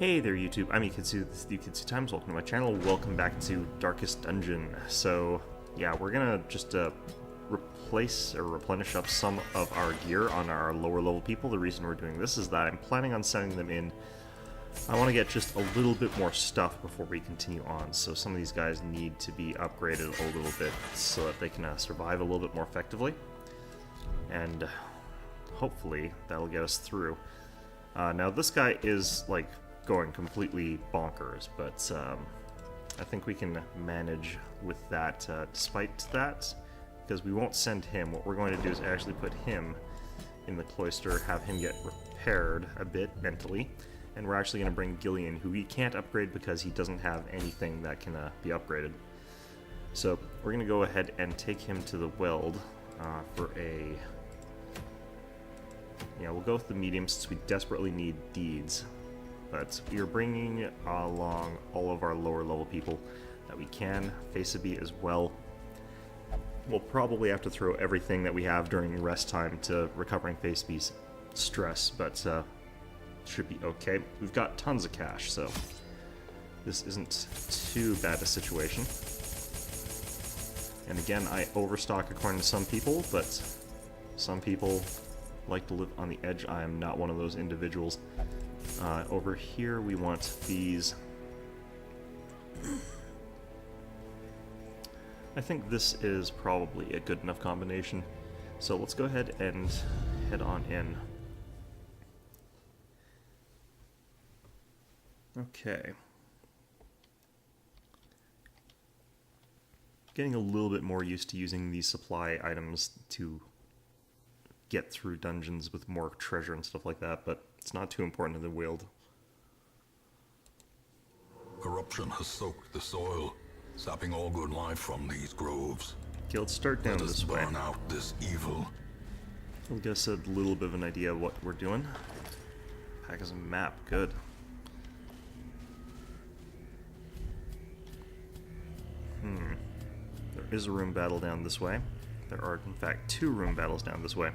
Hey there YouTube, I'm Yukitsu, this is Yukitsu Times, welcome to my channel, welcome back to Darkest Dungeon. So, yeah, we're gonna just replace or replenish up some of our gear on our lower level people. The reason we're doing this is that I'm planning on sending them in. I want to get just a little bit more stuff before we continue on, so some of these guys need to be upgraded a little bit so that they can survive a little bit more effectively. And hopefully that'll get us through. Now this guy is like going completely bonkers, but I think we can manage with that despite that, because we won't send him. What we're going to do is actually put him in the cloister, have him get repaired a bit mentally, and we're actually going to bring Gillian, who we can't upgrade because he doesn't have anything that can be upgraded. So we're going to go ahead and take him to the weld for a... Yeah, we'll go with the medium since we desperately need deeds. But we are bringing along all of our lower level people that we can. Face a beat as well. We'll probably have to throw everything that we have during rest time to recovering face beast stress, but should be okay. We've got tons of cash, so this isn't too bad a situation. And again, I overstock according to some people, but some people like to live on the edge. I am not one of those individuals. Over here we want these. I think this is probably a good enough combination. So let's go ahead and head on in. Okay. Getting a little bit more used to using these supply items to get through dungeons with more treasure and stuff like that, but it's not too important to the wield. Corruption has soaked the soil, sapping all good life from these groves. Okay, let's start down this way. Burn out this evil. It'll get us a little bit of an idea of what we're doing. Pack us a map, good. There is a room battle down this way. There are, in fact, 2 room battles down this way.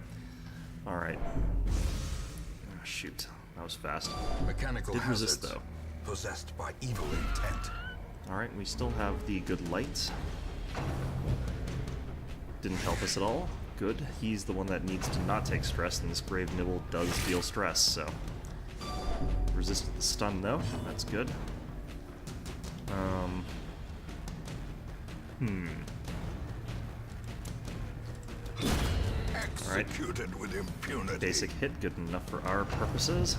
Alright. Oh, shoot. That was fast. Mechanical Did resist, hazards, though. possessed by evil intent. Alright, we still have the good light. Didn't help us at all. Good. He's the one that needs to not take stress, and this Grave Nibble does deal stress, so... Resisted the stun, though. That's good. Executed with impunity. Basic hit, good enough for our purposes.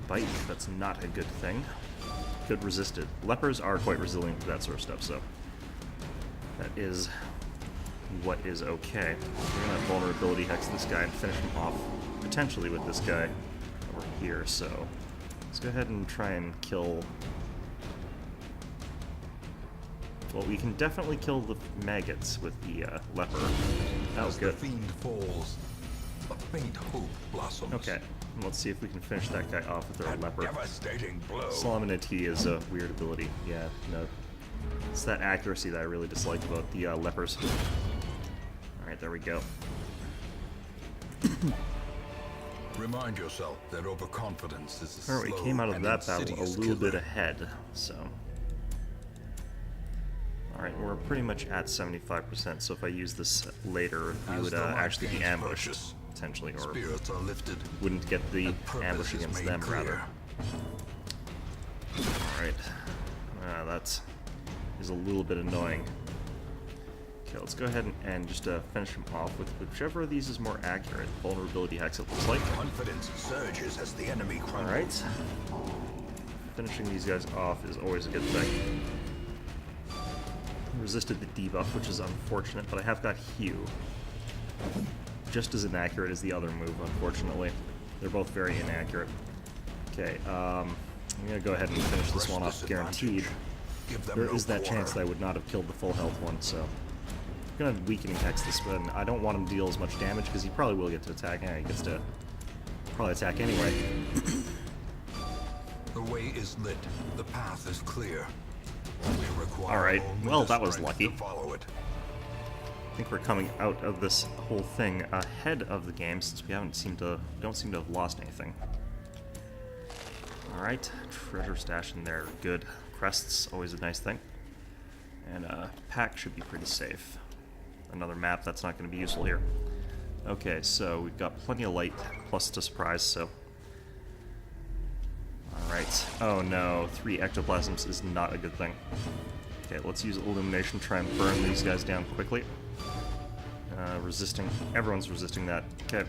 Bite, that's not a good thing. Good resisted. Lepers are quite resilient to that sort of stuff, so that is what is okay. We're gonna vulnerability hex this guy and finish him off potentially with this guy over here, so let's go ahead and try and kill... Well, we can definitely kill the maggots with the leper. That was good. As the fiend falls, a faint hope blossoms. Okay, let's see if we can finish that guy off with our leper. Devastating blow. Solemnity is a weird ability. Yeah, no. It's that accuracy that I really dislike about the lepers. Alright, there we go. Remind yourself that overconfidence is a Alright, we came out of that battle a little bit ahead, so... Alright, we're pretty much at 75%, so if I use this later, we would actually be ambushed, potentially, or spirits are lifted, wouldn't get the ambush against them, rather. Alright, that is a little bit annoying. Okay, let's go ahead and just finish him off with whichever of these is more accurate. Vulnerability hex, it looks like. Confidence surges as the enemy crumbles. Alright. Finishing these guys off is always a good thing. Resisted the debuff, which is unfortunate, but I have got Hue. Just as inaccurate as the other move, unfortunately. They're both very inaccurate. Okay, I'm gonna go ahead and finish this one off guaranteed. There is that chance that I would not have killed the full health one, so... I'm gonna weakening hex this one. I don't want him to deal as much damage, because he probably will get to attack. Yeah, he gets to probably attack anyway. The way is lit. The path is clear. Alright, well that was lucky. I think we're coming out of this whole thing ahead of the game since we don't seem to have lost anything. Alright, treasure stash in there. Good. Crests, always a nice thing. And pack should be pretty safe. Another map, that's not going to be useful here. Okay, so we've got plenty of light, plus to surprise, so... Alright. Oh no, 3 ectoplasms is not a good thing. Okay, let's use illumination, try and burn these guys down quickly. Resisting. Everyone's resisting that. Okay.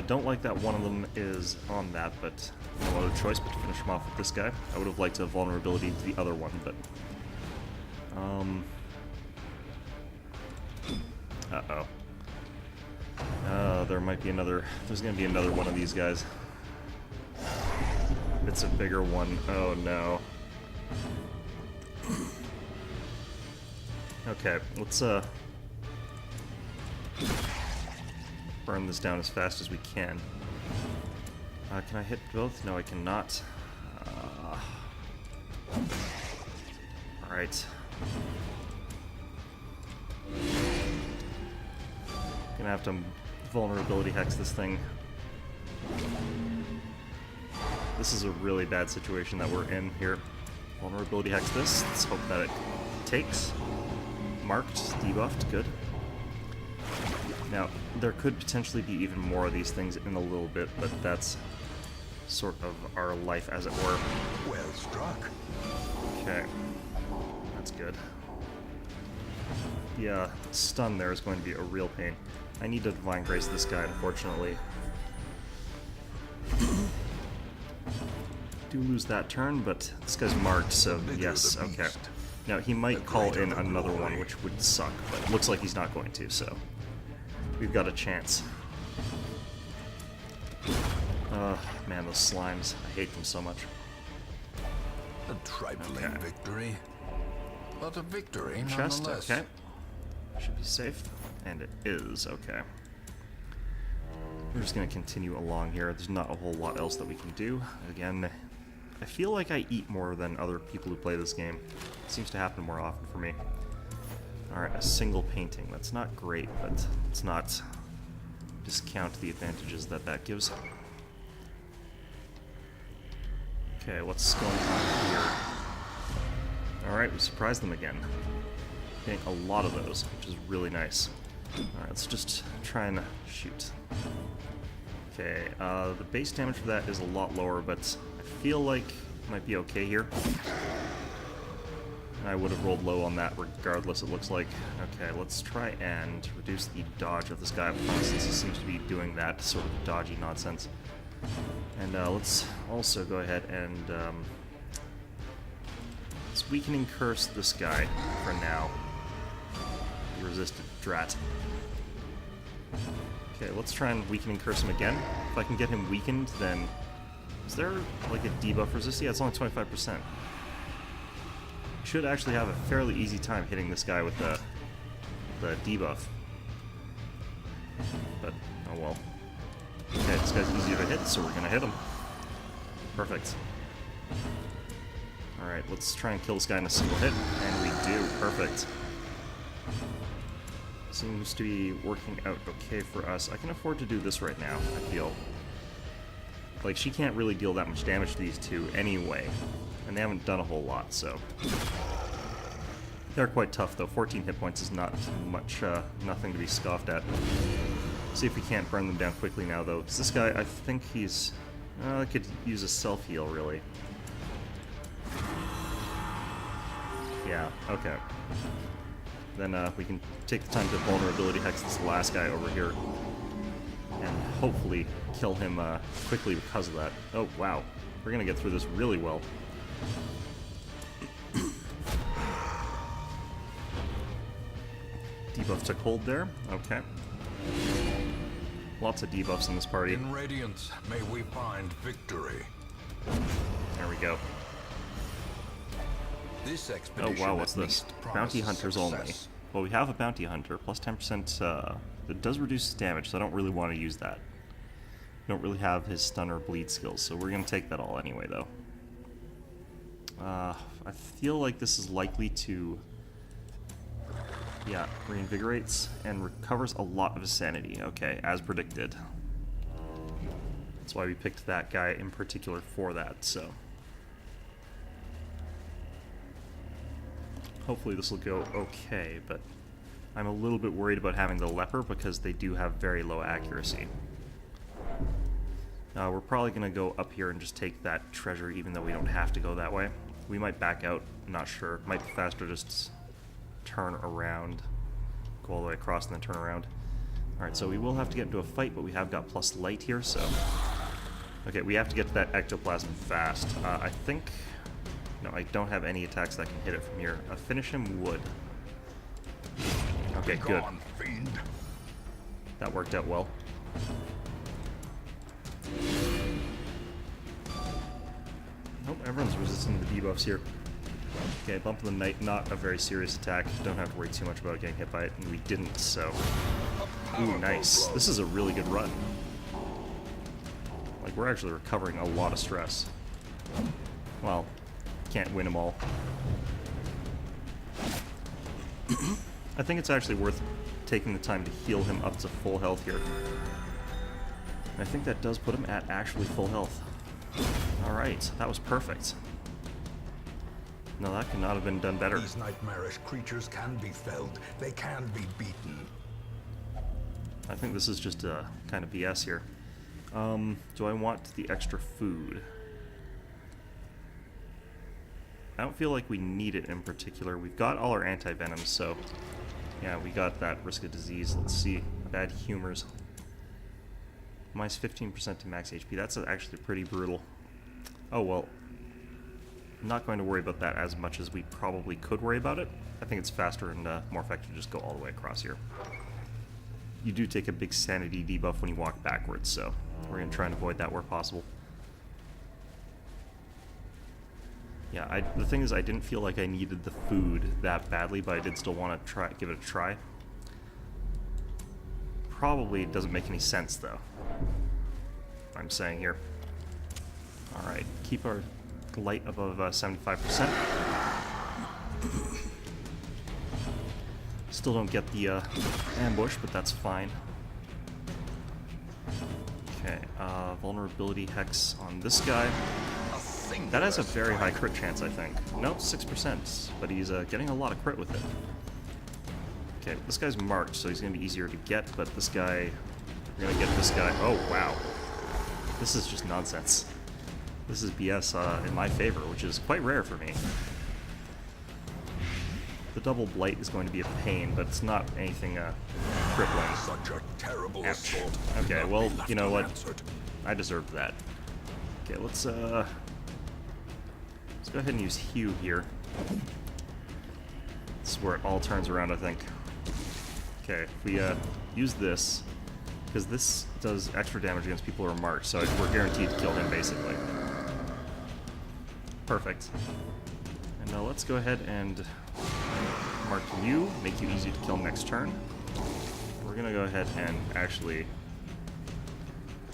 Don't like that one of them is on that, but no other choice but to finish him off with this guy. I would have liked a vulnerability to the other one, but... Uh-oh. There might be another... There's gonna be another one of these guys. It's a bigger one. Oh no. Okay, let's burn this down as fast as we can. Can I hit both? No, I cannot. Alright. Gonna have to vulnerability hex this thing. This is a really bad situation that we're in here. Vulnerability hex this. Let's hope that it takes. Marked, debuffed, good. Now, there could potentially be even more of these things in a little bit, but that's sort of our life, as it were. Well struck. Okay. That's good. The stun there is going to be a real pain. I need to Divine Grace this guy, unfortunately. Do lose that turn, but this guy's marked, so yes, okay. Now, he might call in another one, which would suck, but it looks like he's not going to, so we've got a chance. Man, those slimes. I hate them so much. A trifling victory, but a victory Chest, nonetheless. okay. Should be safe, and it is, okay. We're just going to continue along here. There's not a whole lot else that we can do. Again, I feel like I eat more than other people who play this game. It seems to happen more often for me. Alright, a single painting. That's not great, but let's not discount the advantages that that gives. Okay, what's going on here? Alright, we surprised them again. Getting a lot of those, which is really nice. Alright, let's just try and shoot. Okay, the base damage for that is a lot lower, but I feel like it might be okay here. I would have rolled low on that regardless, it looks like. Okay, let's try and reduce the dodge of this guy, since he seems to be doing that sort of dodgy nonsense. And let's also go ahead and let's Weakening Curse this guy for now. He resisted Drat. Okay, let's try and Weakening Curse him again. If I can get him weakened, then... Is there, like, a debuff resist? Yeah, it's only 25%. Should actually have a fairly easy time hitting this guy with the debuff. But, oh well. Okay, this guy's easier to hit, so we're gonna hit him. Perfect. Alright, let's try and kill this guy in a single hit, and we do. Perfect. Seems to be working out okay for us. I can afford to do this right now, I feel. Like, she can't really deal that much damage to these two anyway. And they haven't done a whole lot, so... They're quite tough, though. 14 hit points is not much, nothing to be scoffed at. See if we can't burn them down quickly now, though. Because this guy, I think he's... I could use a self-heal, really. Yeah, okay. Then we can take the time to vulnerability hex this last guy over here. And hopefully kill him quickly because of that. Oh, wow. We're gonna get through this really well. Debuff took hold there. Okay. Lots of debuffs in this party. In Radiance, may we find victory. There we go. This Oh expedition wow, what's at this? least Bounty promises hunters only. success. Well, we have a bounty hunter, plus 10%, that does reduce damage, so I don't really want to use that. Don't really have his stun or bleed skills, so we're going to take that all anyway, though. I feel like this is likely to... Yeah, reinvigorates and recovers a lot of his sanity. Okay, as predicted. That's why we picked that guy in particular for that, so. Hopefully this will go okay, but I'm a little bit worried about having the leper because they do have very low accuracy. We're probably going to go up here and just take that treasure even though we don't have to go that way. We might back out, I'm not sure. Might be faster just turn around, go all the way across and then turn around. Alright, so we will have to get into a fight, but we have got plus light here, so... Okay, we have to get to that ectoplasm fast. I think... No, I don't have any attacks that can hit it from here. Finish him would. Okay, good. That worked out well. Nope, everyone's resisting the debuffs here. Okay, Bump of the Night, not a very serious attack. Don't have to worry too much about getting hit by it, and we didn't, so... Ooh, nice. This is a really good run. Like, we're actually recovering a lot of stress. Well, can't win them all. I think it's actually worth taking the time to heal him up to full health here. I think that does put him at actually full health. Alright, that was perfect. No, that could not have been done better. These nightmarish creatures can be felled. They can be beaten. I think this is just a kind of BS here. Do I want the extra food? I don't feel like we need it in particular. We've got all our anti-venoms, so... Yeah, we got that risk of disease. Let's see. Bad humors. Minus 15% to max HP. That's actually pretty brutal. Oh, well. I'm not going to worry about that as much as we probably could worry about it. I think it's faster and more effective to just go all the way across here. You do take a big sanity debuff when you walk backwards, so we're going to try and avoid that where possible. Yeah, the thing is, I didn't feel like I needed the food that badly, but I did still want to give it a try. Probably doesn't make any sense, though. I'm saying here. Alright, keep our light above 75%. Still don't get the ambush, but that's fine. Okay, vulnerability hex on this guy. That has a very high crit chance, I think. No, 6%, but he's getting a lot of crit with it. Okay, this guy's marked, so he's going to be easier to get, but this guy... We're going to get this guy... Oh, wow. This is just nonsense. This is BS in my favor, which is quite rare for me. The double blight is going to be a pain, but it's not anything crippling. Such a terrible assault. Okay, well, you know what? I deserved that. Okay, let's go ahead and use Hue here. This is where it all turns around, I think. Okay, if we use this, because this does extra damage against people who are marked, so we're guaranteed to kill him, basically. Perfect. And now let's go ahead and mark you, make you easy to kill next turn. We're gonna go ahead and actually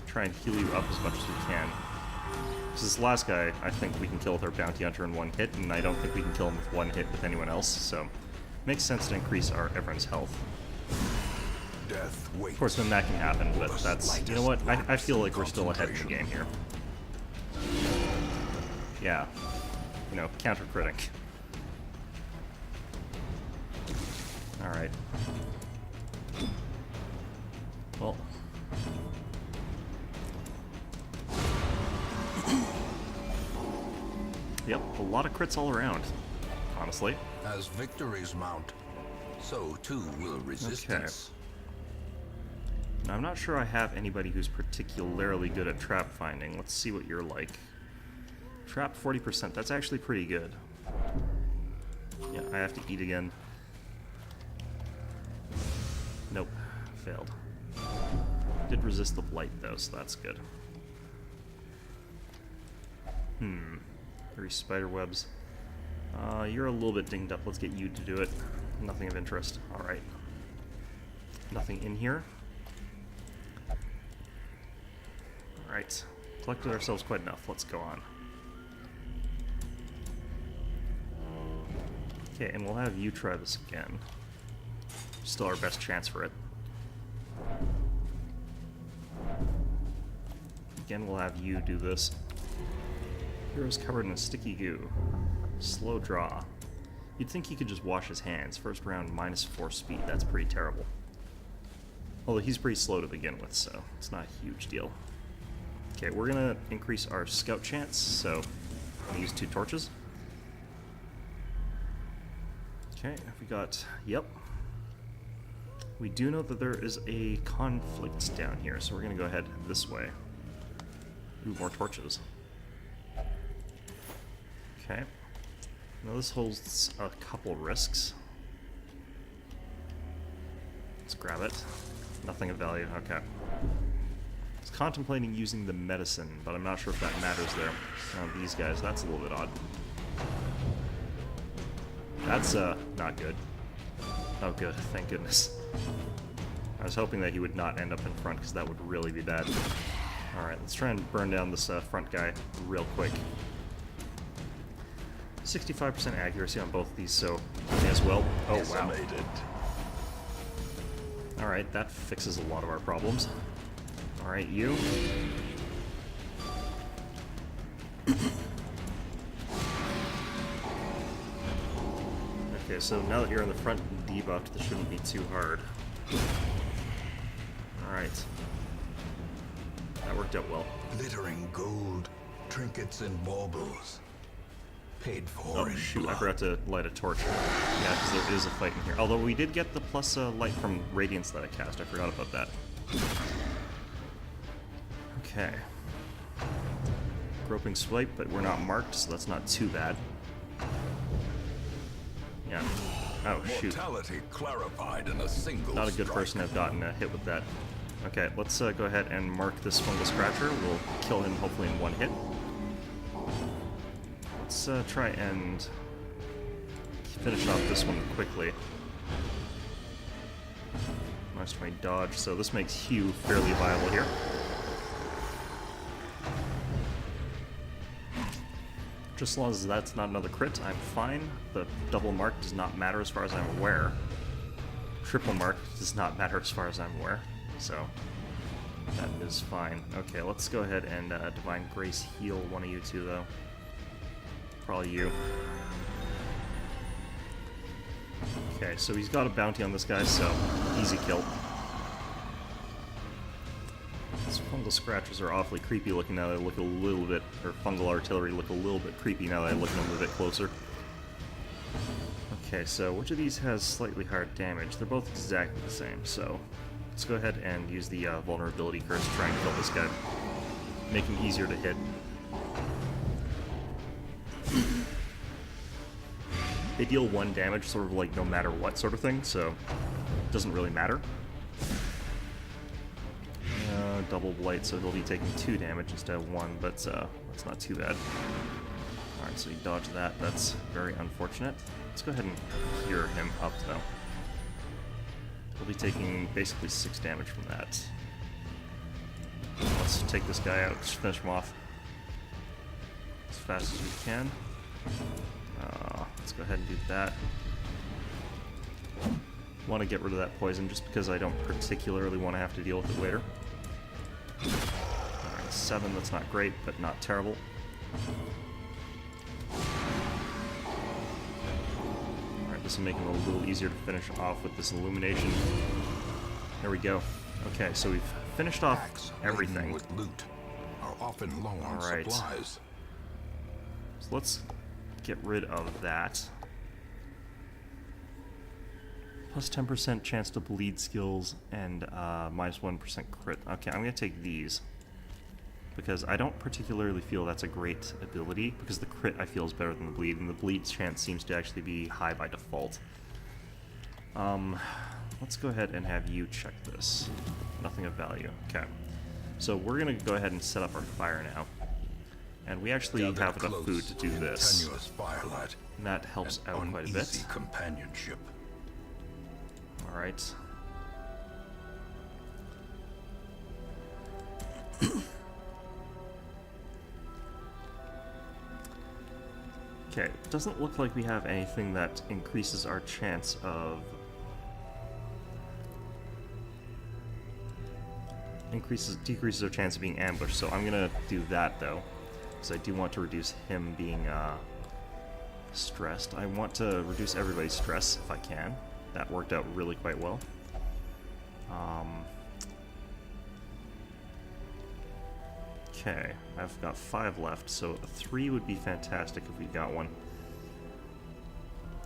try and heal you up as much as we can. This last guy, I think we can kill with our Bounty Hunter in one hit, and I don't think we can kill him with one hit with anyone else, so makes sense to increase everyone's health. Death waits. Of course, then that can happen, but that's... You know what? I feel like we're still ahead in the game here. Yeah. You know, counter-critting. Alright. Well... Yep, a lot of crits all around, honestly. As victories mount, so too will resistance. Now, I'm not sure I have anybody who's particularly good at trap finding. Let's see what you're like. Trap 40%, that's actually pretty good. Yeah, I have to eat again. Nope, failed. Did resist the blight though, so that's good. 3 spider webs. You're a little bit dinged up. Let's get you to do it. Nothing of interest. Alright. Nothing in here. Alright. Collected ourselves quite enough. Let's go on. Okay, and we'll have you try this again. Still our best chance for it. Again, we'll have you do this. Hero's covered in a sticky goo. Slow draw. You'd think he could just wash his hands. First round, -4 speed. That's pretty terrible. Although he's pretty slow to begin with, so it's not a huge deal. Okay, we're gonna increase our scout chance, so I'm gonna use 2 torches. Okay, we got, yep. We do know that there is a conflict down here, so we're gonna go ahead this way. Ooh, more torches. Okay. Now this holds a couple risks. Let's grab it. Nothing of value, okay. I was contemplating using the medicine, but I'm not sure if that matters there. Oh, these guys, that's a little bit odd. That's, not good. Oh, good, thank goodness. I was hoping that he would not end up in front, because that would really be bad. Alright, let's try and burn down this front guy real quick. 65% accuracy on both of these, so may as well. Oh, wow. Alright, that fixes a lot of our problems. Alright, you. Okay, so now that you're in the front and debuffed, this shouldn't be too hard. Alright. That worked out well. Glittering gold, trinkets and baubles. Paid for Oh in shoot, blood. I forgot to light a torch. Yeah, because there is a fight in here. Although we did get the plus light from Radiance that I cast. I forgot about that. Okay. Groping swipe, but we're not marked, so that's not too bad. Yeah. Oh shoot. Mortality clarified in a single Not a good strike. person to have gotten a hit with that. Okay, let's go ahead and mark this fungal scratcher. We'll kill him hopefully in one hit. Let's try and finish off this one quickly. -20 dodge, so this makes Hugh fairly viable here. Just as long as that's not another crit, I'm fine. The double mark does not matter as far as I'm aware. Triple mark does not matter as far as I'm aware, so that is fine. Okay, let's go ahead and Divine Grace heal one of you two, though. Probably you. Okay, so he's got a bounty on this guy, so easy kill. These fungal scratchers are awfully creepy looking now that I look a little bit, or fungal artillery look a little bit creepy now that I look at them a bit closer. Okay, so which of these has slightly higher damage? They're both exactly the same, so let's go ahead and use the vulnerability curse to try and kill this guy. Make him easier to hit. They deal 1 damage, sort of like no matter what sort of thing, so it doesn't really matter. Double blight, so he'll be taking 2 damage instead of 1, but that's not too bad. Alright, so he dodged that. That's very unfortunate. Let's go ahead and cure him up, though. He'll be taking basically 6 damage from that. Let's take this guy out, just finish him off as fast as we can. Let's go ahead and do that. Want to get rid of that poison just because I don't particularly want to have to deal with it later. Alright, 7, that's not great, but not terrible. Alright, this will make him a little easier to finish off with this illumination. There we go. Okay, so we've finished off Packs everything. laden with loot are often low on Alright. supplies. So let's get rid of that. Plus 10% chance to bleed skills and -1% crit. Okay, I'm going to take these. Because I don't particularly feel that's a great ability, because the crit I feel is better than the bleed, and the bleed chance seems to actually be high by default. Let's go ahead and have you check this. Nothing of value. Okay. So we're going to go ahead and set up our fire now. And we actually Gather have enough close food to do in this. tenuous firelight And that helps and out quite a uneasy bit. companionship. Alright. Okay, it doesn't look like we have anything that increases our chance of decreases our chance of being ambushed. So I'm gonna do that though, because I do want to reduce him being stressed. I want to reduce everybody's stress if I can. That worked out really quite well. Okay, I've got 5 left, so a 3 would be fantastic if we got one.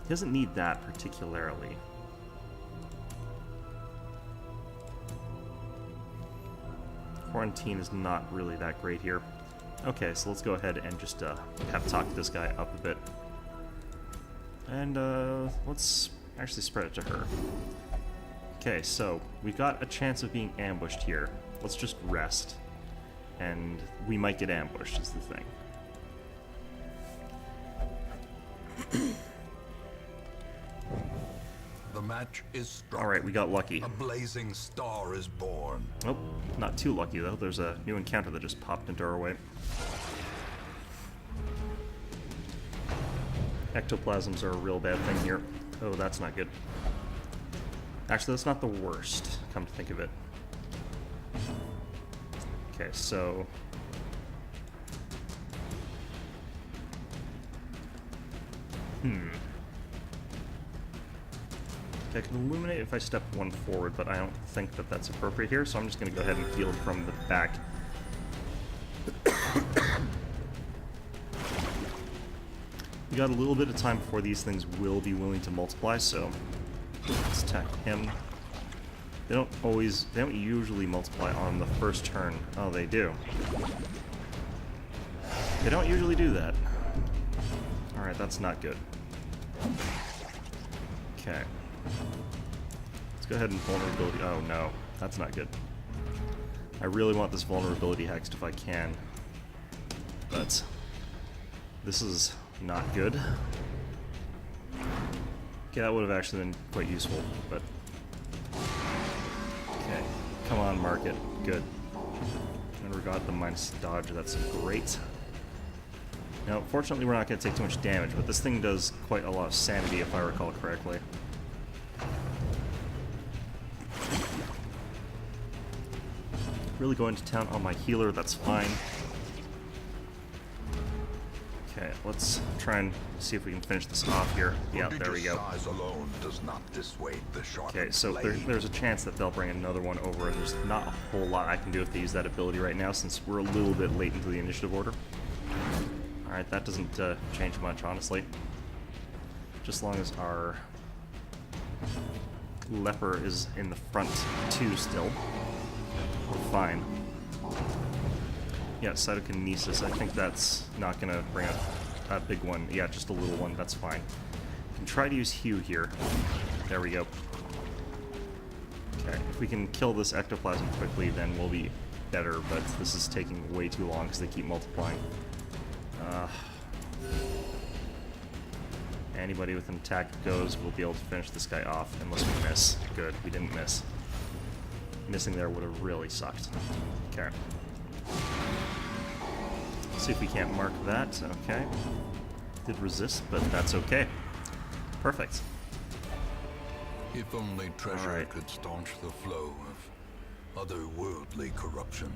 He doesn't need that particularly. Quarantine is not really that great here. Okay, so let's go ahead and just have talk this guy up a bit. And let's actually spread it to her. Okay, so we've got a chance of being ambushed here. Let's just rest. And we might get ambushed, is the thing. The match is struck. Alright, we got lucky. A blazing star is born. Oh, not too lucky though. There's a new encounter that just popped into our way. Ectoplasms are a real bad thing here. Oh, that's not good. Actually, that's not the worst, come to think of it. Okay, so... Okay, I can illuminate if I step 1 forward, but I don't think that that's appropriate here, so I'm just going to go ahead and field from the back. We got a little bit of time before these things will be willing to multiply, so let's attack him. They don't usually multiply on the first turn. Oh, they do. They don't usually do that. Alright, that's not good. Okay. Let's go ahead and vulnerability. Oh no, that's not good. I really want this vulnerability hexed if I can. But this is not good. Okay, that would have actually been quite useful, but... Okay, come on, market. Good. And we got the minus dodge, that's great. Now, fortunately we're not going to take too much damage, but this thing does quite a lot of sanity if I recall correctly. Really going to town on my healer, that's fine. Okay, let's try and see if we can finish this off here. Yeah, there we go. Size alone does not dissuade the sharp Okay, so blade. there's a chance that they'll bring another one over, and there's not a whole lot I can do if they use that ability right now, since we're a little bit late into the initiative order. Alright, that doesn't change much, honestly. Just as long as our leper is in the front too still, we're fine. Yeah, cytokinesis, I think that's not going to bring up a big one. Yeah, just a little one, that's fine. We can try to use Hue here. There we go. Okay, if we can kill this ectoplasm quickly, then we'll be better, but this is taking way too long because they keep multiplying. Anybody with an attack goes, we'll be able to finish this guy off, unless we miss. Good, we didn't miss. Missing there would have really sucked. Okay. See if we can't mark that. Okay. Did resist, but that's okay. Perfect. If only treasure Alright. could staunch the flow of otherworldly corruption.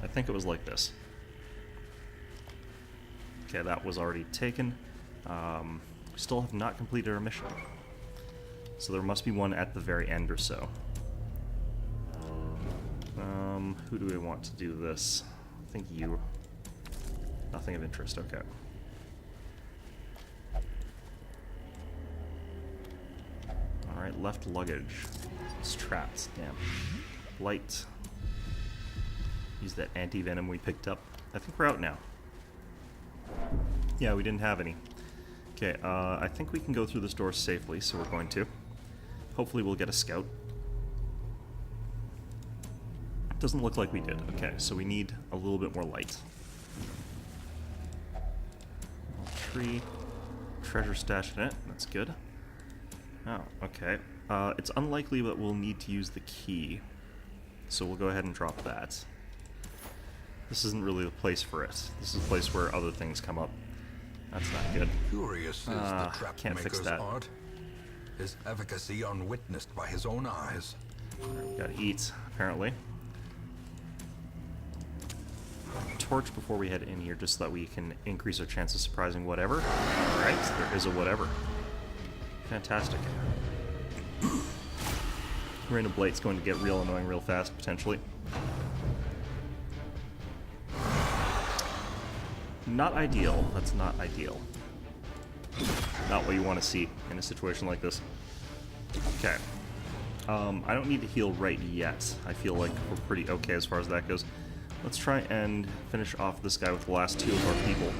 I think it was like this. Okay, that was already taken. We still have not completed our mission. So there must be one at the very end or so. Who do we want to do this? I think you. Nothing of interest, okay. Alright, left luggage. It's trapped, damn. Light. Use that anti-venom we picked up. I think we're out now. Yeah, we didn't have any. Okay, I think we can go through this door safely, so we're going to. Hopefully we'll get a scout. Doesn't look like we did. Okay, so we need a little bit more light. Tree. Treasure stashed in it. That's good. Oh, okay. It's unlikely that we'll need to use the key. So we'll go ahead and drop that. This isn't really the place for it. This is a place where other things come up. That's not good. Curious is the trap can't fix maker's that. art. His efficacy unwitnessed by his own eyes. We gotta eat, apparently. torch before we head in here, just so that we can increase our chance of surprising whatever. Alright, there is a whatever. Fantastic. Random Blade's going to get real annoying real fast, potentially. Not ideal. That's not ideal. Not what you want to see in a situation like this. Okay. I don't need to heal right yet. I feel like we're pretty okay as far as that goes. Let's try and finish off this guy with the last two of our people.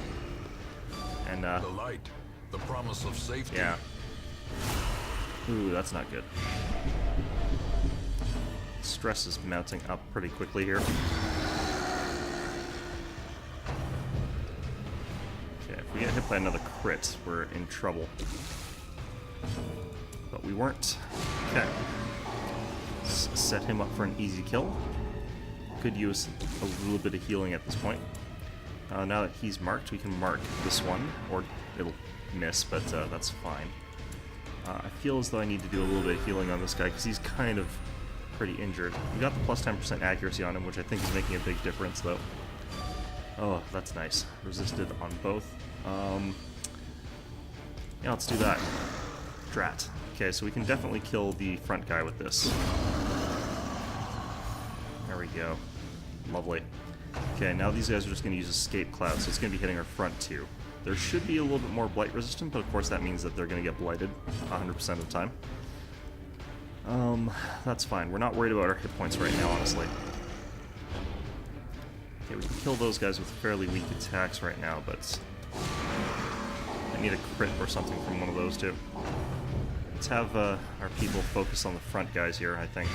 And, The light, the promise of safety. yeah. Ooh, that's not good. Stress is mounting up pretty quickly here. Okay, if we get hit by another crit, we're in trouble. But we weren't. Okay. Set him up for an easy kill. Could use a little bit of healing at this point. Now that he's marked, we can mark this one, or it'll miss, but that's fine. I feel as though I need to do a little bit of healing on this guy, because he's kind of pretty injured. We got the plus 10% accuracy on him, which I think is making a big difference, though. Oh, that's nice. Resisted on both. Yeah, let's do that. Drat. Okay, so we can definitely kill the front guy with this. There we go. Lovely. Okay, now these guys are just going to use Escape Cloud, so it's going to be hitting our front too. There should be a little bit more blight resistant, but of course that means that they're going to get blighted 100% of the time. That's fine. We're not worried about our hit points right now, honestly. Okay, we can kill those guys with fairly weak attacks right now, but I need a crit or something from one of those two. Let's have our people focus on the front guys here, I think.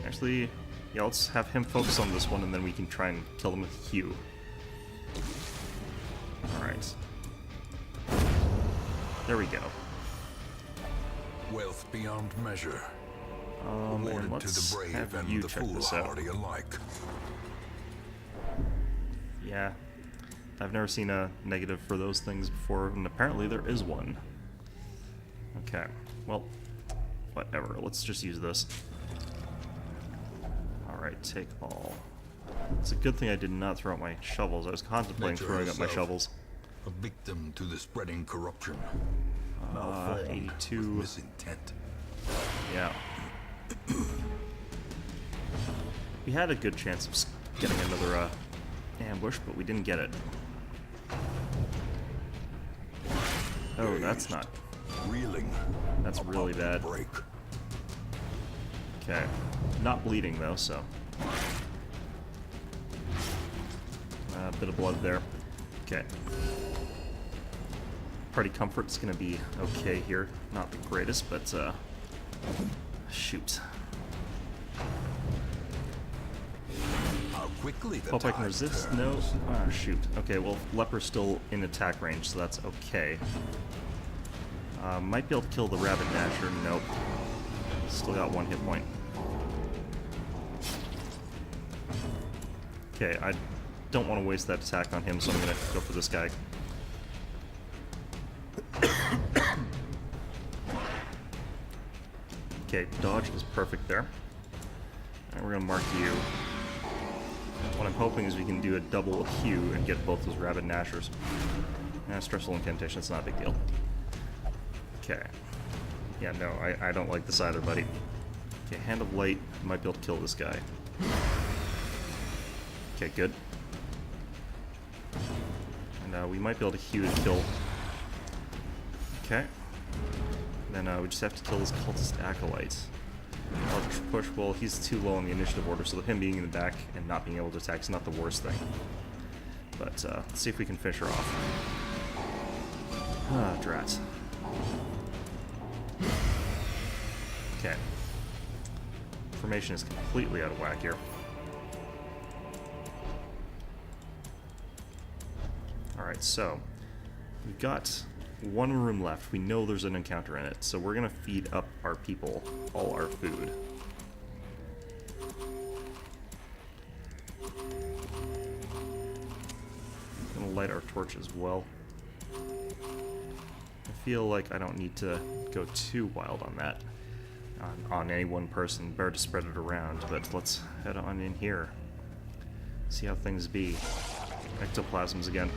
Actually, yeah, let's have him focus on this one, and then we can try and kill them with Q. Alright. There we go. Wealth beyond measure. And Awarded to let's the brave have and you the check this out. foolhardy alike. Yeah. I've never seen a negative for those things before, and apparently there is one. Okay. Well, whatever. Let's just use this. Alright, take all. It's a good thing I did not throw out my shovels. I was contemplating Nature throwing out my herself, shovels. A victim to the spreading corruption. Malformed 82. with misintent. Yeah. We had a good chance of getting another ambush, but we didn't get it. Oh, that's not... Reeling. That's really about to bad. break. Okay. Not bleeding, though, so... A bit of blood there. Okay. Party comfort's gonna be okay here. Not the greatest, but, shoot. How quickly the Hope I can tide resist. turns. No. Ah, shoot. Okay, well, Leper's still in attack range, so that's okay. Might be able to kill the Rabbit Dasher. Nope. Still got one hit point. Okay, I don't want to waste that attack on him, so I'm going to go for this guy. Okay, dodge is perfect there. And we're going to mark you. What I'm hoping is we can do a double Q and get both those Rabid Nashers. Stressful incantation, it's not a big deal. Okay. Yeah, no, I don't like this either, buddy. Okay, Hand of Light, might be able to kill this guy. Okay, good. And we might be able to Q to kill. Okay. Then we just have to kill this cultist acolyte. Electric push, well, he's too low on the initiative order, so him being in the back and not being able to attack is not the worst thing. But let's see if we can finish her off. Ah, drat. Okay. Formation is completely out of whack here. Alright, so we've got one room left. We know there's an encounter in it, so we're gonna feed up our people all our food. Gonna light our torch as well. I feel like I don't need to go too wild on that. on any one person. Better to spread it around, but let's head on in here. See how things be. Ectoplasms again.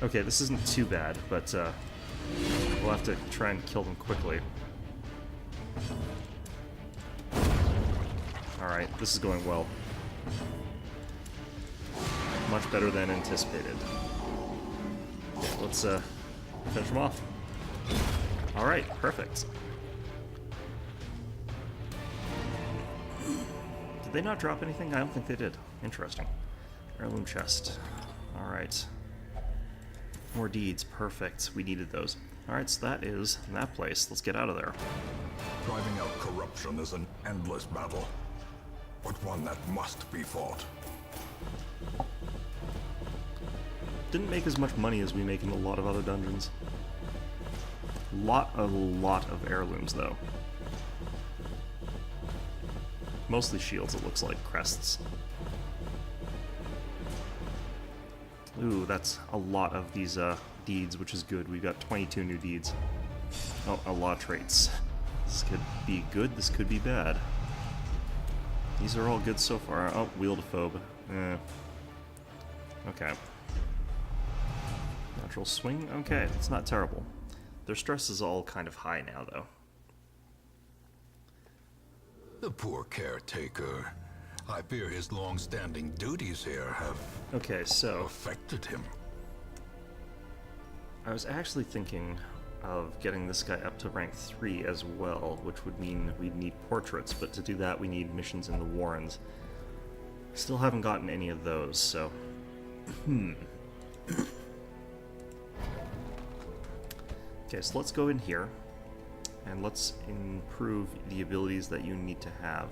Okay, this isn't too bad, but we'll have to try and kill them quickly. Alright, this is going well. Much better than anticipated. Okay, let's finish them off. Alright, perfect. Did they not drop anything? I don't think they did. Interesting. Heirloom chest. Alright. More deeds. Perfect. We needed those. Alright, so that is that place. Let's get out of there. Driving out corruption is an endless battle, but one that must be fought. Didn't make as much money as we make in a lot of other dungeons. A lot of heirlooms, though. Mostly shields, it looks like. Crests. Ooh, that's a lot of these deeds, which is good. We've got 22 new deeds. Oh, a lot of traits. This could be good, this could be bad. These are all good so far. Oh, wieldophobe. Okay. Natural swing? Okay, it's not terrible. Their stress is all kind of high now, though. The poor caretaker. I fear his long-standing duties here have affected him. I was actually thinking of getting this guy up to rank 3 as well, which would mean we'd need portraits, but to do that we need missions in the Warrens. Still haven't gotten any of those, so... Okay, so let's go in here, and let's improve the abilities that you need to have.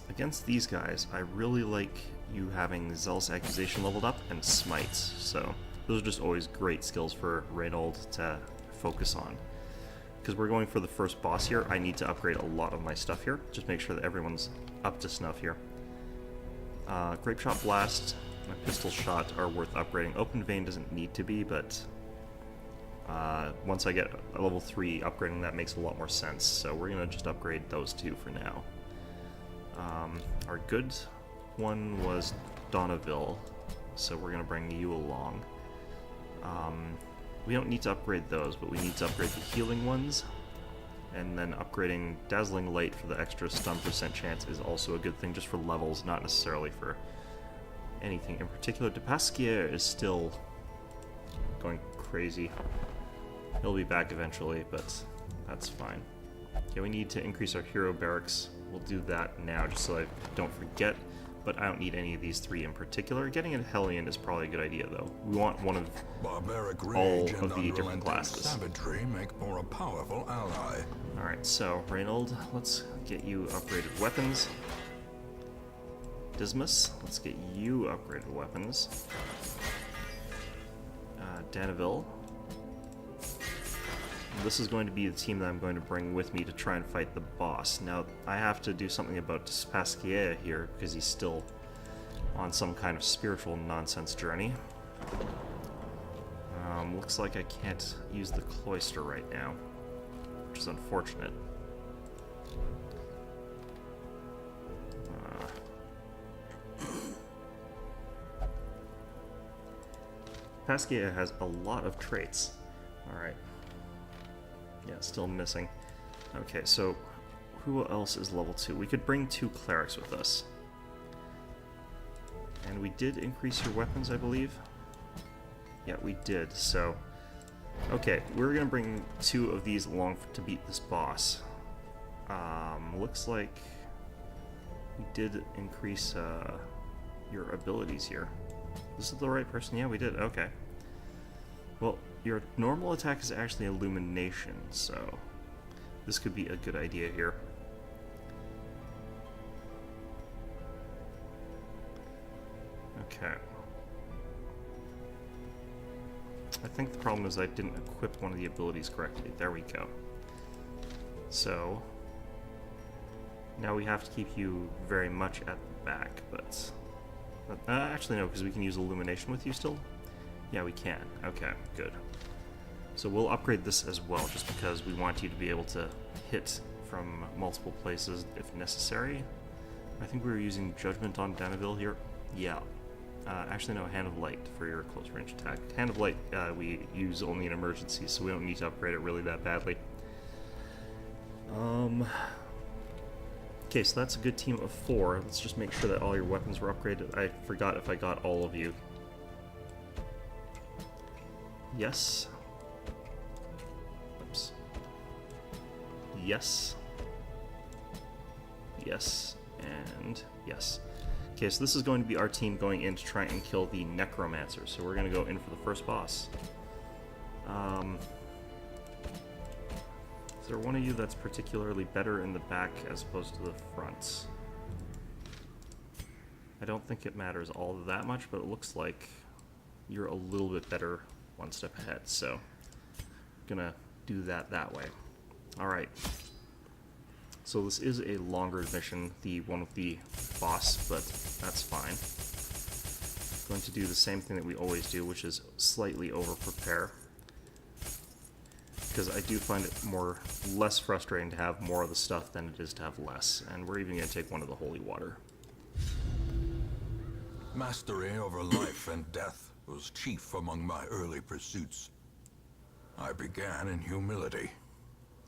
Against these guys, I really like you having Zealous Accusation leveled up and Smites, so those are just always great skills for Reynold to focus on. Because we're going for the first boss here, I need to upgrade a lot of my stuff here, just make sure that everyone's up to snuff here. Grape Shot Blast and Pistol Shot are worth upgrading. Open Vein doesn't need to be, but once I get a level 3, upgrading that makes a lot more sense, so we're going to just upgrade those two for now. Our good one was Donnaville, so we're going to bring you along. We don't need to upgrade those, but we need to upgrade the healing ones, and then upgrading Dazzling Light for the extra stun % chance is also a good thing, just for levels, not necessarily for anything in particular. De Pasquier is still going crazy. He'll be back eventually, but that's fine. Okay, we need to increase our hero barracks. We'll do that now, just so I don't forget, but I don't need any of these 3 in particular. Getting a Hellion is probably a good idea, though. We want one of all of the different classes. Savagery make for a powerful ally. Alright, so, Reynold, let's get you upgraded weapons. Dismas, let's get you upgraded weapons. Danaville. This is going to be the team that I'm going to bring with me to try and fight the boss. Now, I have to do something about Pasquier here, because he's still on some kind of spiritual nonsense journey. Looks like I can't use the cloister right now, which is unfortunate. Pasquier has a lot of traits. Alright. Yeah, still missing. Okay, so who else is level 2? We could bring 2 clerics with us. And we did increase your weapons, I believe. Yeah, we did, so... Okay, we're gonna bring 2 of these along to beat this boss. Looks like we did increase your abilities here. This is the right person? Yeah, we did. Okay. Well, your normal attack is actually Illumination, so this could be a good idea here. Okay. I think the problem is I didn't equip one of the abilities correctly. There we go. So now we have to keep you very much at the back, but actually no, because we can use Illumination with you still. Yeah, we can. Okay, good. So we'll upgrade this as well, just because we want you to be able to hit from multiple places if necessary. I think we were using Judgment on Danaville here. Yeah. Actually, no, Hand of Light for your close range attack. Hand of Light we use only in emergencies, so we don't need to upgrade it really that badly. Okay, so that's a good team of 4. Let's just make sure that all your weapons were upgraded. I forgot if I got all of you. Yes. Oops. Yes. Yes. And yes. Okay, so this is going to be our team going in to try and kill the Necromancer. So we're going to go in for the first boss. Is there one of you that's particularly better in the back as opposed to the front? I don't think it matters all that much, but it looks like you're a little bit better one step ahead. So I'm gonna do that way. All right. So this is a longer mission, the one with the boss, but that's fine. Going to do the same thing that we always do, which is slightly over-prepare. Because I do find it less frustrating to have more of the stuff than it is to have less. And we're even going to take one of the holy water. Mastery over life and death was chief among my early pursuits. I began in humility,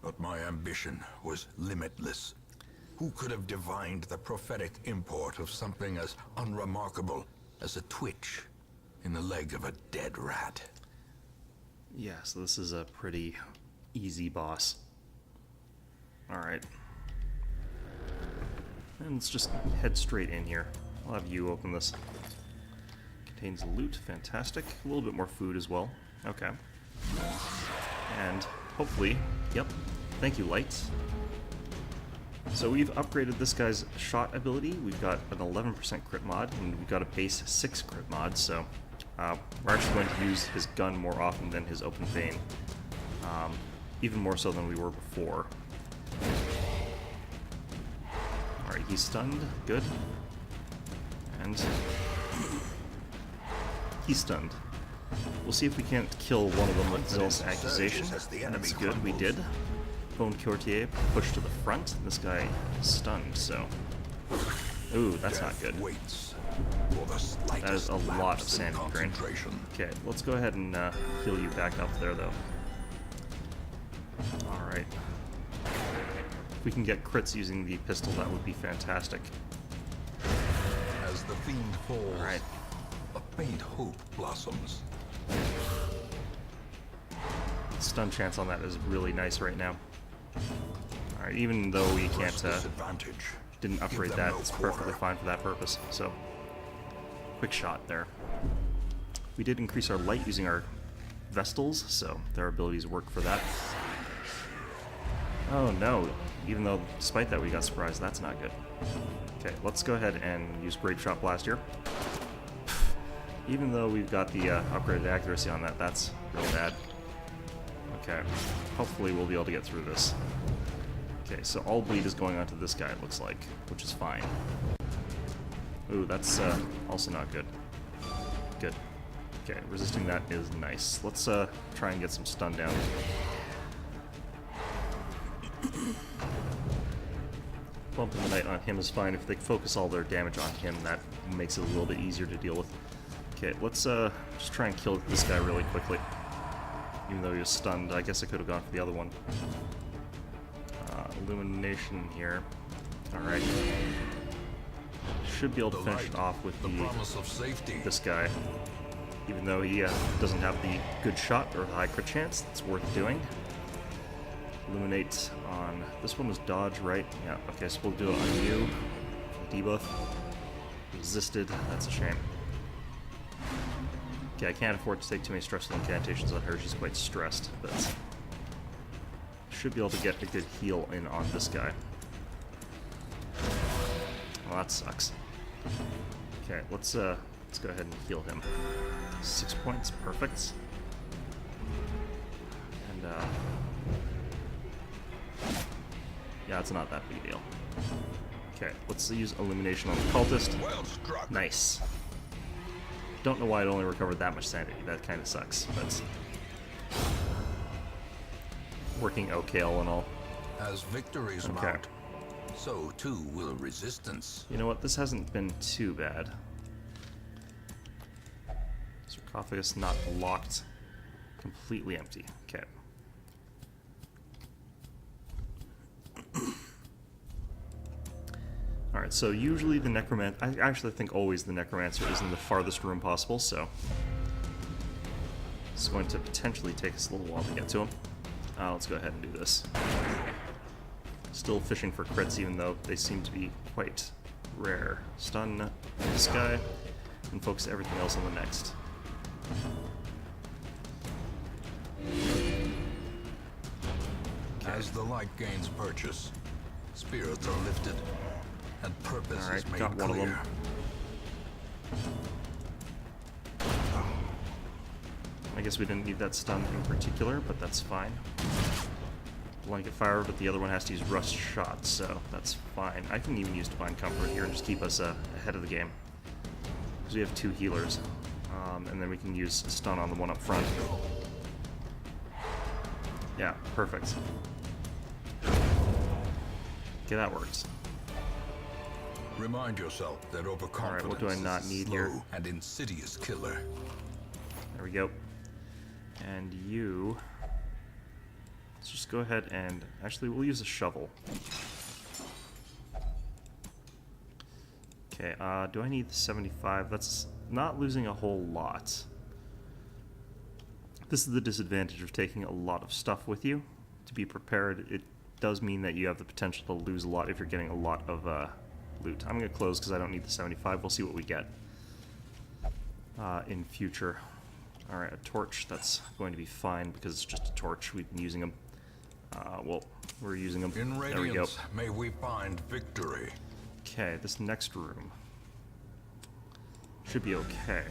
but my ambition was limitless. Who could have divined the prophetic import of something as unremarkable as a twitch in the leg of a dead rat? Yeah, so this is a pretty easy boss. Alright. And let's just head straight in here. I'll have you open this. Contains loot, fantastic. A little bit more food as well. Okay. And hopefully, yep, thank you, Lights. So we've upgraded this guy's shot ability. We've got an 11% crit mod, and we've got a base 6 crit mod, so we're actually going to use his gun more often than his open vein. Even more so than we were before. Alright, he's stunned. Good. And he's stunned. We'll see if we can't kill one of them with Zealous Accusation. That's good, we did. Bone Courtier pushed to the front. This guy is stunned, so... Ooh, that's not good. That is a lot of sanity drain. Okay, let's go ahead and heal you back up there, though. Alright. If we can get crits using the pistol, that would be fantastic. As the fiend falls, Alright. a faint hope blossoms. Stun chance on that is really nice right now. Alright, even though we can't, didn't upgrade that, it's perfectly fine for that purpose, so... Quick shot there. We did increase our light using our Vestals, so their abilities work for that. Oh no, even though despite that we got surprised, that's not good. Okay, let's go ahead and use Grape Shot Blast here. Even though we've got the upgraded accuracy on that, that's really bad. Okay, hopefully we'll be able to get through this. Okay, so all bleed is going onto this guy, it looks like, which is fine. Ooh, that's also not good. Good. Okay, resisting that is nice. Let's try and get some stun down. Bump in the night on him is fine. If they focus all their damage on him, that makes it a little bit easier to deal with. Okay, let's just try and kill this guy really quickly. Even though he was stunned, I guess I could have gone for the other one. Illumination here. Alright. Should be able to finish it off with this guy. Even though he doesn't have the good shot or high crit chance, it's worth doing. Illuminate on... This one was dodge, right? Yeah, okay, so we'll do it on you. Debuff. Resisted. That's a shame. Okay, I can't afford to take too many stressful incantations on her. She's quite stressed, but... Should be able to get a good heal in on this guy. Well, that sucks. Okay, let's go ahead and heal him. 6 points, perfect. And yeah, it's not that big a deal. Okay, let's use Illumination on the cultist. Nice. Don't know why it only recovered that much sanity. That kind of sucks, but working okay all in all. As victories Okay. mount, so too will resistance. You know what? This hasn't been too bad. Sarcophagus not locked. Completely empty. Okay. Alright, so usually the necromancer... I actually think always the necromancer is in the farthest room possible, so... It's going to potentially take us a little while to get to him. Let's go ahead and do this. Still fishing for crits, even though they seem to be quite rare. Stun this guy, and focus everything else on the next. As the light gains purchase, spirits are lifted, and purpose Alright, is made got one of clear. them. I guess we didn't need that stun in particular, but that's fine. Blanket fire, but the other one has to use rust shot, so that's fine. I can even use divine comfort here and just keep us ahead of the game, because we have 2 healers, and then we can use stun on the one up front. Yeah, perfect. Okay, that works. Remind yourself that overconfidence Alright, what do I not is a need slow here? and insidious killer. There we go. And you... Let's just go ahead and... Actually, we'll use a shovel. Okay, do I need the 75? That's not losing a whole lot. This is the disadvantage of taking a lot of stuff with you. To be prepared, it does mean that you have the potential to lose a lot if you're getting a lot of loot. I'm going to close because I don't need the 75. We'll see what we get in future. Alright, a torch. That's going to be fine because it's just a torch. We've been using them. Well, we're using them. In There we go. radiance, may we find victory. Okay, this next room should be okay.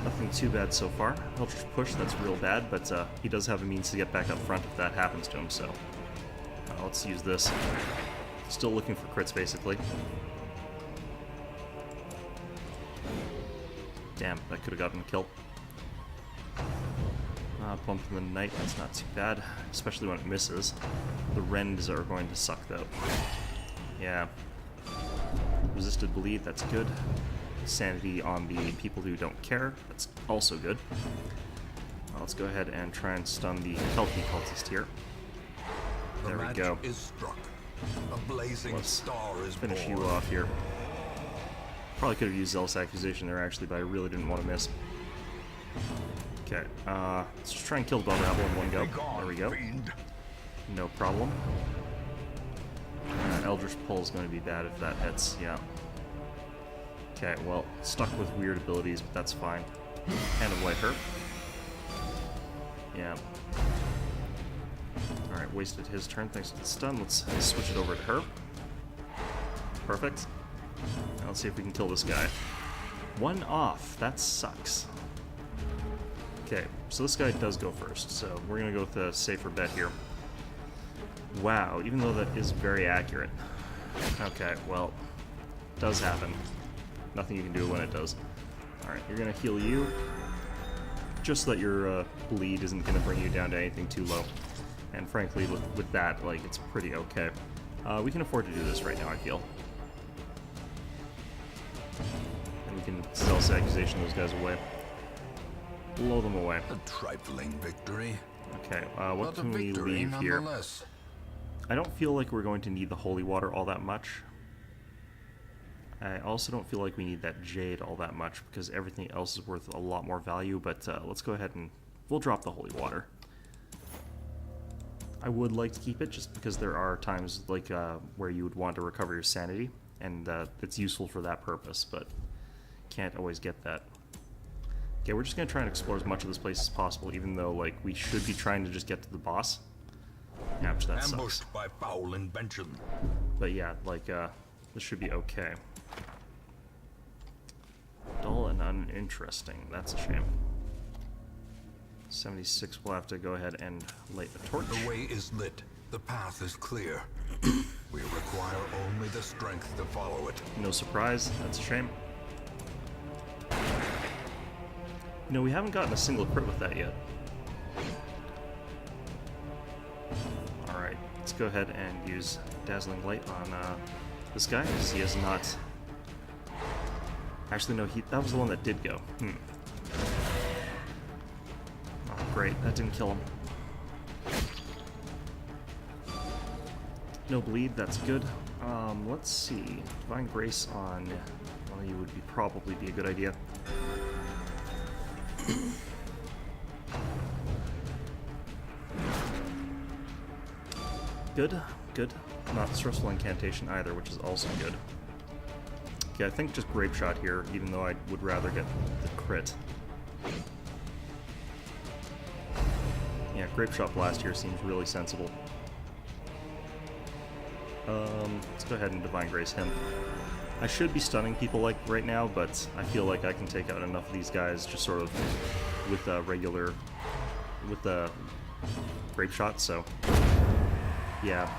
Nothing too bad so far. Eldritch Push, that's real bad, but he does have a means to get back up front if that happens to him, so let's use this. Still looking for crits, basically. Damn, that could have gotten a kill. Bump in the night, that's not too bad, especially when it misses. The rends are going to suck, though. Yeah. Resisted bleed, that's good. Sanity on the people who don't care, that's also good. Let's go ahead and try and stun the healthy cultist here. There we go. Is struck. A blazing Let's star is finish born. you off here. Probably could have used Zealous Accusation there, actually, but I really didn't want to miss. Okay, let's just try and kill the Bone Rabble in one go. There we go. Fiend. No problem. Eldritch Pull is going to be bad if that hits, yeah. Okay, well, stuck with weird abilities, but that's fine. Hand of Light hurt. Yeah. Alright, wasted his turn thanks to the stun. Let's switch it over to her. Perfect. Now let's see if we can kill this guy. 1 off. That sucks. Okay, so this guy does go first, so we're going to go with a safer bet here. Wow, even though that is very accurate. Okay, well, does happen. Nothing you can do when it does. Alright, you're going to heal you. Just so that your bleed isn't going to bring you down to anything too low. And frankly, with that, like, it's pretty okay. We can afford to do this right now, I feel. And we can Zealous Accusation those guys away. Blow them away. A trifling victory. Okay, what But a can we victory leave here? nonetheless. I don't feel like we're going to need the Holy Water all that much. I also don't feel like we need that Jade all that much because everything else is worth a lot more value, but let's go ahead and we'll drop the Holy Water. I would like to keep it just because there are times like where you would want to recover your sanity, and it's useful for that purpose, but can't always get that. Okay, we're just going to try and explore as much of this place as possible, even though like we should be trying to just get to the boss. Ouch, that Ambushed sucks. by foul invention. But yeah, like, this should be okay. Dull and uninteresting. That's a shame. 76, we'll have to go ahead and light the torch. The way is lit. The path is clear. We require only the strength to follow it. No surprise, that's a shame. You know, we haven't gotten a single crit with that yet. Alright, let's go ahead and use Dazzling Light on this guy, because he has not... Actually, no, that was the one that did go. Oh, great, that didn't kill him. No bleed, that's good. Let's see. Divine Grace on one of you would probably be a good idea. Good, good. Not stressful incantation either, which is also good. Okay, I think just Grape Shot here, even though I would rather get the crit. Yeah, Grape Shot Blast here seems really sensible. Let's go ahead and Divine Grace him. I should be stunning people like right now, but I feel like I can take out enough of these guys just sort of with the Grape Shot, so yeah.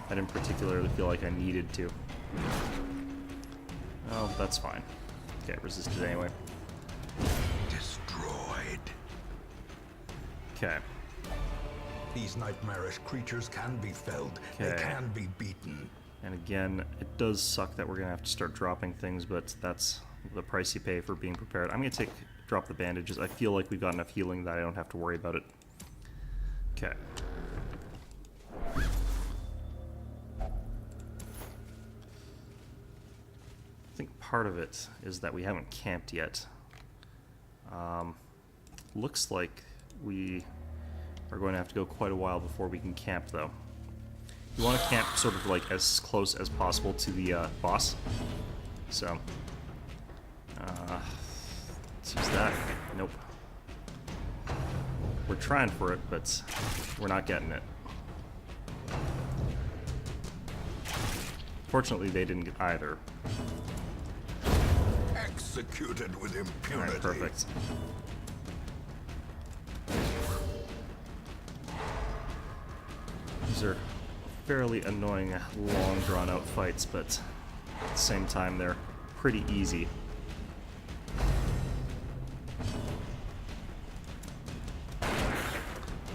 I didn't particularly feel like I needed to. Oh, that's fine. Okay, resisted anyway. Destroyed. Okay. These nightmarish creatures can be felled. They Okay. can be beaten. And again, it does suck that we're gonna have to start dropping things, but that's the price you pay for being prepared. I'm gonna drop the bandages. I feel like we've got enough healing that I don't have to worry about it. Okay. I think part of it is that we haven't camped yet. Looks like we are going to have to go quite a while before we can camp, though. You want to camp sort of like as close as possible to the boss. So, let's use that. Nope. We're trying for it, but we're not getting it. Fortunately, they didn't get either. Executed with impunity. Alright, perfect. These are fairly annoying, long, drawn-out fights, but at the same time, they're pretty easy.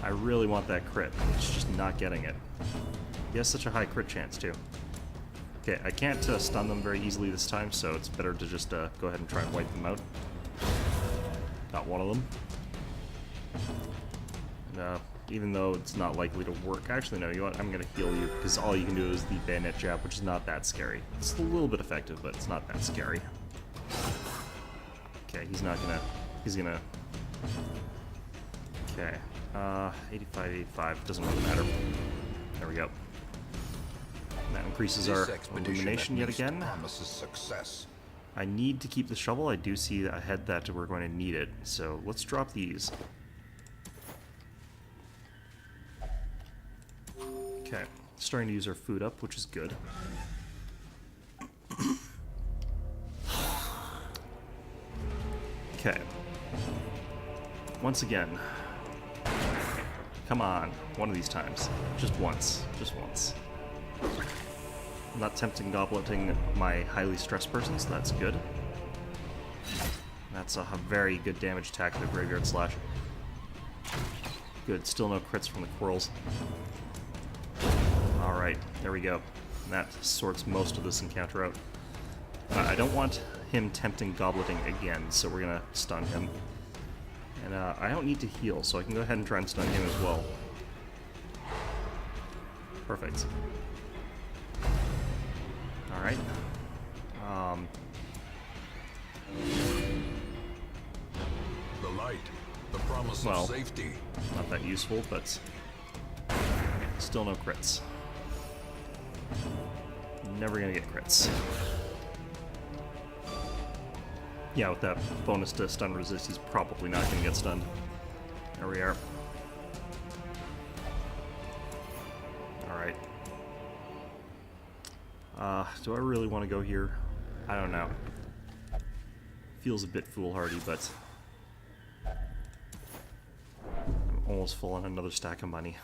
I really want that crit, and it's just not getting it. He has such a high crit chance, too. Okay, I can't stun them very easily this time, so it's better to just go ahead and try and wipe them out. Got one of them. And, even though it's not likely to work. Actually, no, you know what? I'm going to heal you, because all you can do is the bayonet jab, which is not that scary. It's a little bit effective, but it's not that scary. Okay, he's not gonna... He's gonna... Okay. 85, 85. Doesn't really matter. There we go. And that increases our illumination yet again. Promises success. I need to keep the shovel. I do see ahead that we're going to need it. So let's drop these. Okay, starting to use our food up, which is good. Okay. Once again. Come on, one of these times. Just once. Just once. I'm not tempting gobleting my highly stressed person, so that's good. That's a very good damage attack with the Graveyard Slash. Good, still no crits from the Quirrels. Alright, there we go. That sorts most of this encounter out. I don't want him tempting gobleting again, so we're gonna stun him. And I don't need to heal, so I can go ahead and try and stun him as well. Perfect. Alright. The light, the promise Well, of safety. not that useful, but still no crits. Never gonna get crits. Yeah, with that bonus to stun resist, he's probably not gonna get stunned. There we are. Alright. Do I really want to go here? I don't know. Feels a bit foolhardy, but I'm almost full on another stack of money.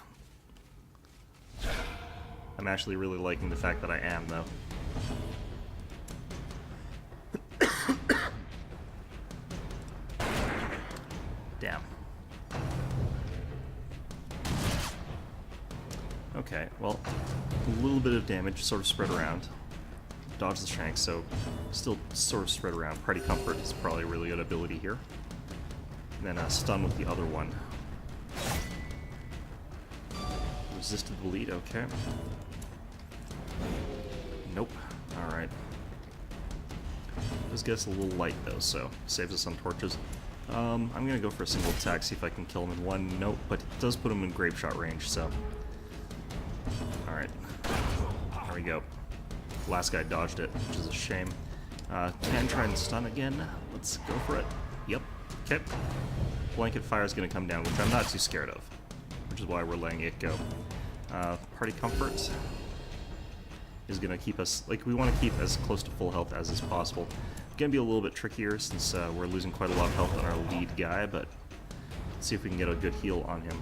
I'm actually really liking the fact that I am, though. Okay, well, a little bit of damage sort of spread around. Dodge the shank, so still sort of spread around. Party Comfort is probably a really good ability here. And then stun with the other one. Resisted bleed, okay. Nope. Alright. Does get us a little light though, so saves us some torches. I'm gonna go for a single attack, see if I can kill him in one. Nope, but it does put him in grape shot range, so. Alright. There we go. Last guy dodged it, which is a shame. Can try and stun again. Let's go for it. Yep. Okay. Blanket fire is going to come down, which I'm not too scared of, which is why we're letting it go. Party Comfort is going to keep us, like, we want to keep as close to full health as is possible. Going to be a little bit trickier since we're losing quite a lot of health on our lead guy, but let's see if we can get a good heal on him.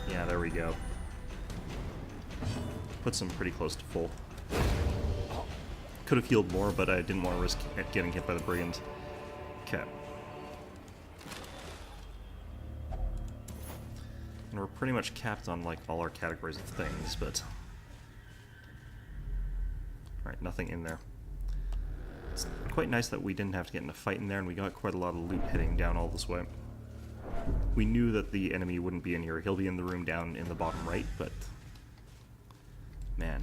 Yeah, there we go. Puts him pretty close to full. Could have healed more, but I didn't want to risk getting hit by the brigand. Okay. And we're pretty much capped on like all our categories of things, but alright, nothing in there. It's quite nice that we didn't have to get in a fight in there, and we got quite a lot of loot heading down all this way. We knew that the enemy wouldn't be in here. He'll be in the room down in the bottom right, but man,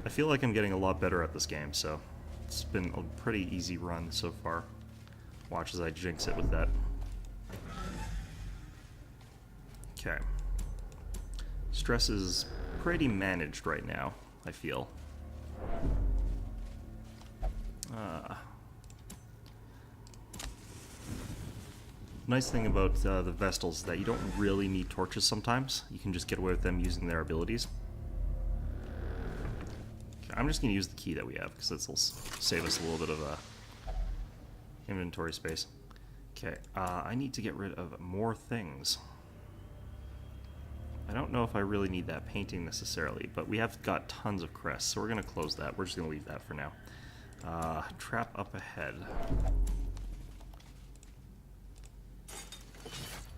I feel like I'm getting a lot better at this game, so it's been a pretty easy run so far. Watch as I jinx it with that. Okay. Stress is pretty managed right now, I feel. Nice thing about the Vestals is that you don't really need torches sometimes. You can just get away with them using their abilities. Okay, I'm just going to use the key that we have, because this will save us a little bit of inventory space. Okay, I need to get rid of more things. I don't know if I really need that painting necessarily, but we have got tons of crests, so we're going to close that. We're just going to leave that for now. Trap up ahead.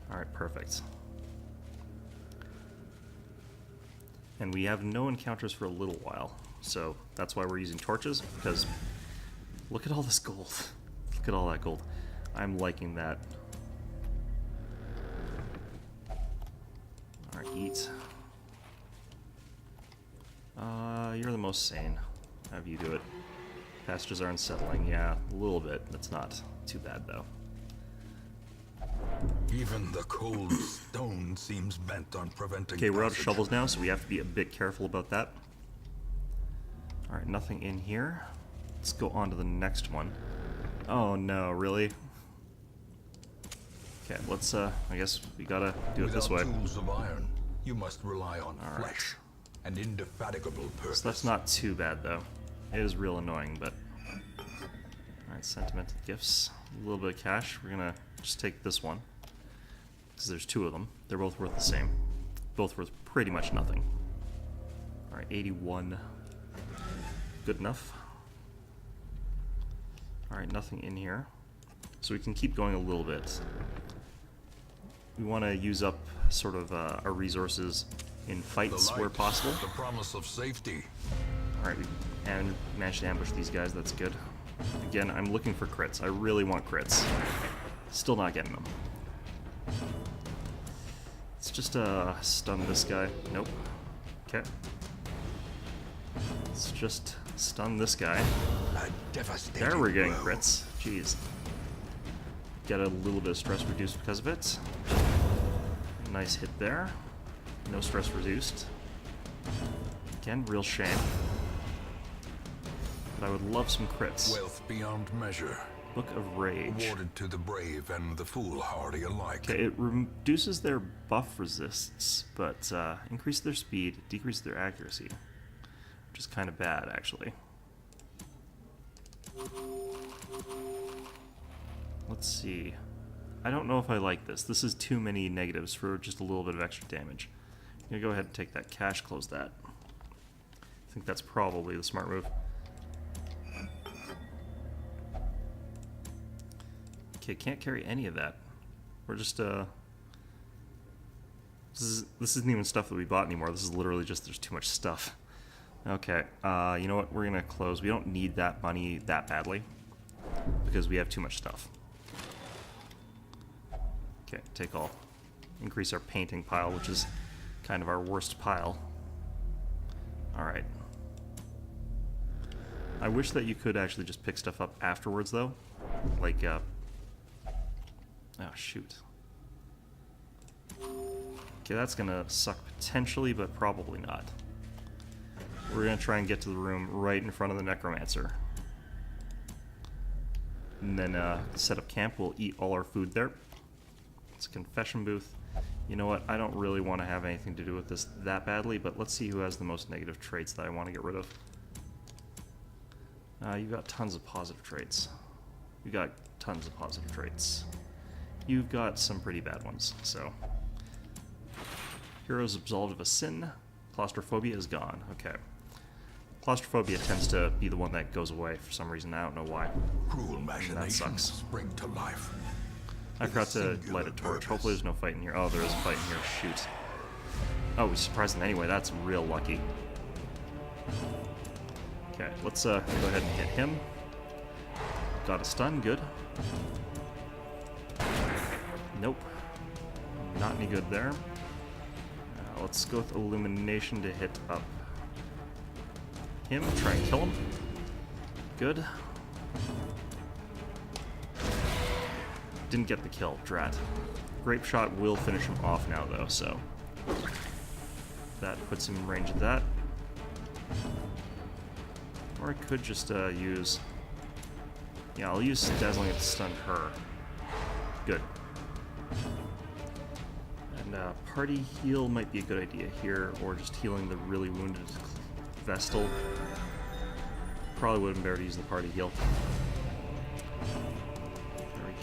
Alright, perfect. And we have no encounters for a little while, so that's why we're using torches, because look at all this gold. Look at all that gold. I'm liking that. Alright, eat. You're the most sane. Have you do it. Passages are unsettling, yeah, a little bit. That's not too bad, though. Even the cold stone seems bent on preventing Okay, we're out of passage. shovels now, so we have to be a bit careful about that. Alright, nothing in here. Let's go on to the next one. Oh no, really? Okay, let's, I guess we gotta do it this way. Without tools of iron, you must rely on All right. flesh, an indefatigable purpose. So that's not too bad, though. It is real annoying, but... Alright, sentimental gifts. A little bit of cash. We're gonna just take this one, because there's two of them. They're both worth the same. Both worth pretty much nothing. Alright, 81. Good enough. Alright, nothing in here. So we can keep going a little bit. We want to use up sort of our resources in fights where possible. The promise of safety. Alright, we managed to ambush these guys, that's good. Again, I'm looking for crits. I really want crits. Still not getting them. Let's just stun this guy. Nope. Okay. Let's just stun this guy. A devastating There we're getting blow. crits. Jeez. Get a little bit of stress reduced because of it. Nice hit there. No stress reduced. Again, real shame. But I would love some crits. Wealth beyond measure, Book of Rage. awarded to the brave and the foolhardy alike. Okay, it reduces their buff resists, but increase their speed, decrease their accuracy. Which is kind of bad, actually. Let's see. I don't know if I like this. This is too many negatives for just a little bit of extra damage. I'm gonna go ahead and take that cash, close that. I think that's probably the smart move. Okay, can't carry any of that. We're just This isn't even stuff that we bought anymore. This is literally just there's too much stuff. Okay, you know what? We're gonna close. We don't need that money that badly because we have too much stuff. Okay, take all. Increase our painting pile, which is kind of our worst pile. Alright. I wish that you could actually just pick stuff up afterwards, though. Like, oh, shoot. Okay, that's gonna suck potentially, but probably not. We're gonna try and get to the room right in front of the necromancer. And then, set up camp. We'll eat all our food there. It's a confession booth. You know what? I don't really want to have anything to do with this that badly, but let's see who has the most negative traits that I want to get rid of. You've got tons of positive traits. You got tons of positive traits. You've got some pretty bad ones, so. Heroes absolved of a sin. Claustrophobia is gone. Okay. Claustrophobia tends to be the one that goes away for some reason. I don't know why. Cruel machinations sucks. spring to life. I forgot to light a torch. Hopefully there's no fight in here. Oh, there is a fight in here. Shoot. Oh, we surprised him anyway. That's real lucky. Okay, let's go ahead and hit him. Got a stun. Good. Nope. Not any good there. Let's go with illumination to hit up him. Try and kill him. Good. Didn't get the kill, drat. Grape shot will finish him off now, though, so that puts him in range of that. Or I could just use... Yeah, I'll use Dazzling to stun her. Good. And party heal might be a good idea here, or just healing the really wounded Vestal. Probably would have been better to use the party heal.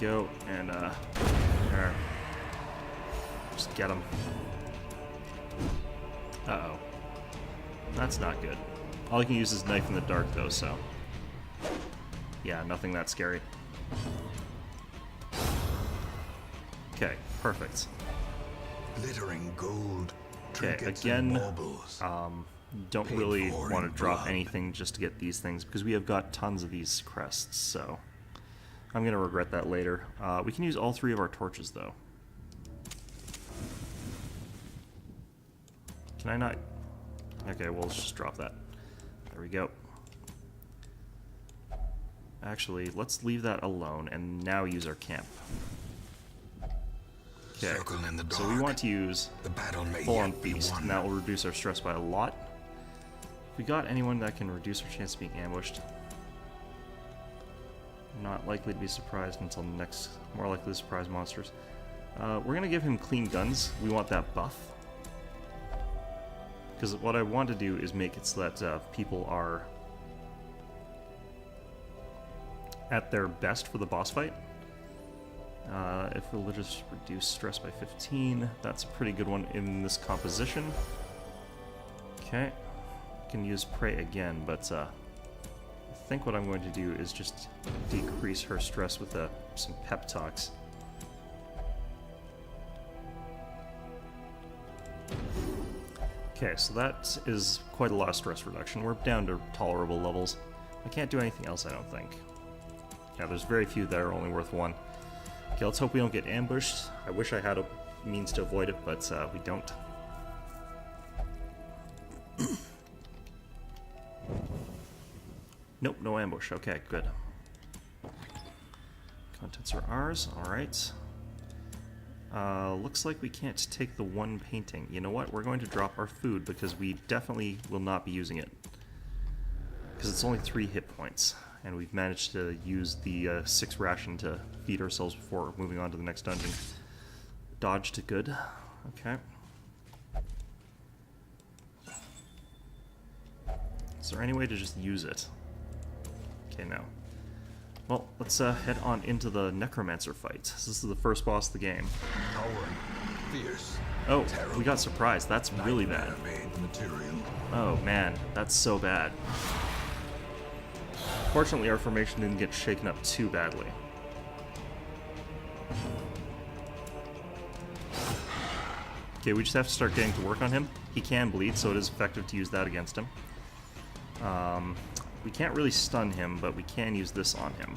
Go and there. Just get him. Uh-oh. That's not good. All I can use is knife in the dark though, so yeah, nothing that scary. Okay, perfect. Glittering gold. Okay, again, don't really want to drop anything just to get these things because we have got tons of these crests, so I'm going to regret that later. We can use all three of our torches, though. Can I not? Okay, well, let's just drop that. There we go. Actually, let's leave that alone and now use our camp. Okay, so we want to use full-on feast, and that will reduce our stress by a lot. If we got anyone that can reduce our chance of being ambushed, not likely to be surprised until next. More likely to surprise monsters. We're gonna give him clean guns. We want that buff. Because what I want to do is make it so that people are at their best for the boss fight. If we'll just reduce stress by 15, that's a pretty good one in this composition. Okay. Can use Prey again, but I think what I'm going to do is just decrease her stress with some pep talks. Okay, so that is quite a lot of stress reduction. We're down to tolerable levels. I can't do anything else, I don't think. Yeah, there's very few that are only worth one. Okay, let's hope we don't get ambushed. I wish I had a means to avoid it, but we don't. Nope, no ambush. Okay, good. Contents are ours. Alright. Looks like we can't take the one painting. You know what? We're going to drop our food because we definitely will not be using it. Because it's only 3 hit points. And we've managed to use the 6 ration to feed ourselves before moving on to the next dungeon. Dodged good. Okay. Is there any way to just use it? Okay, no. Well, let's head on into the Necromancer fight. This is the first boss of the game. Fierce, oh, terrible, we got surprised. That's really bad. Oh man, that's so bad. Fortunately, our formation didn't get shaken up too badly. Okay, we just have to start getting to work on him. He can bleed, so it is effective to use that against him. We can't really stun him, but we can use this on him.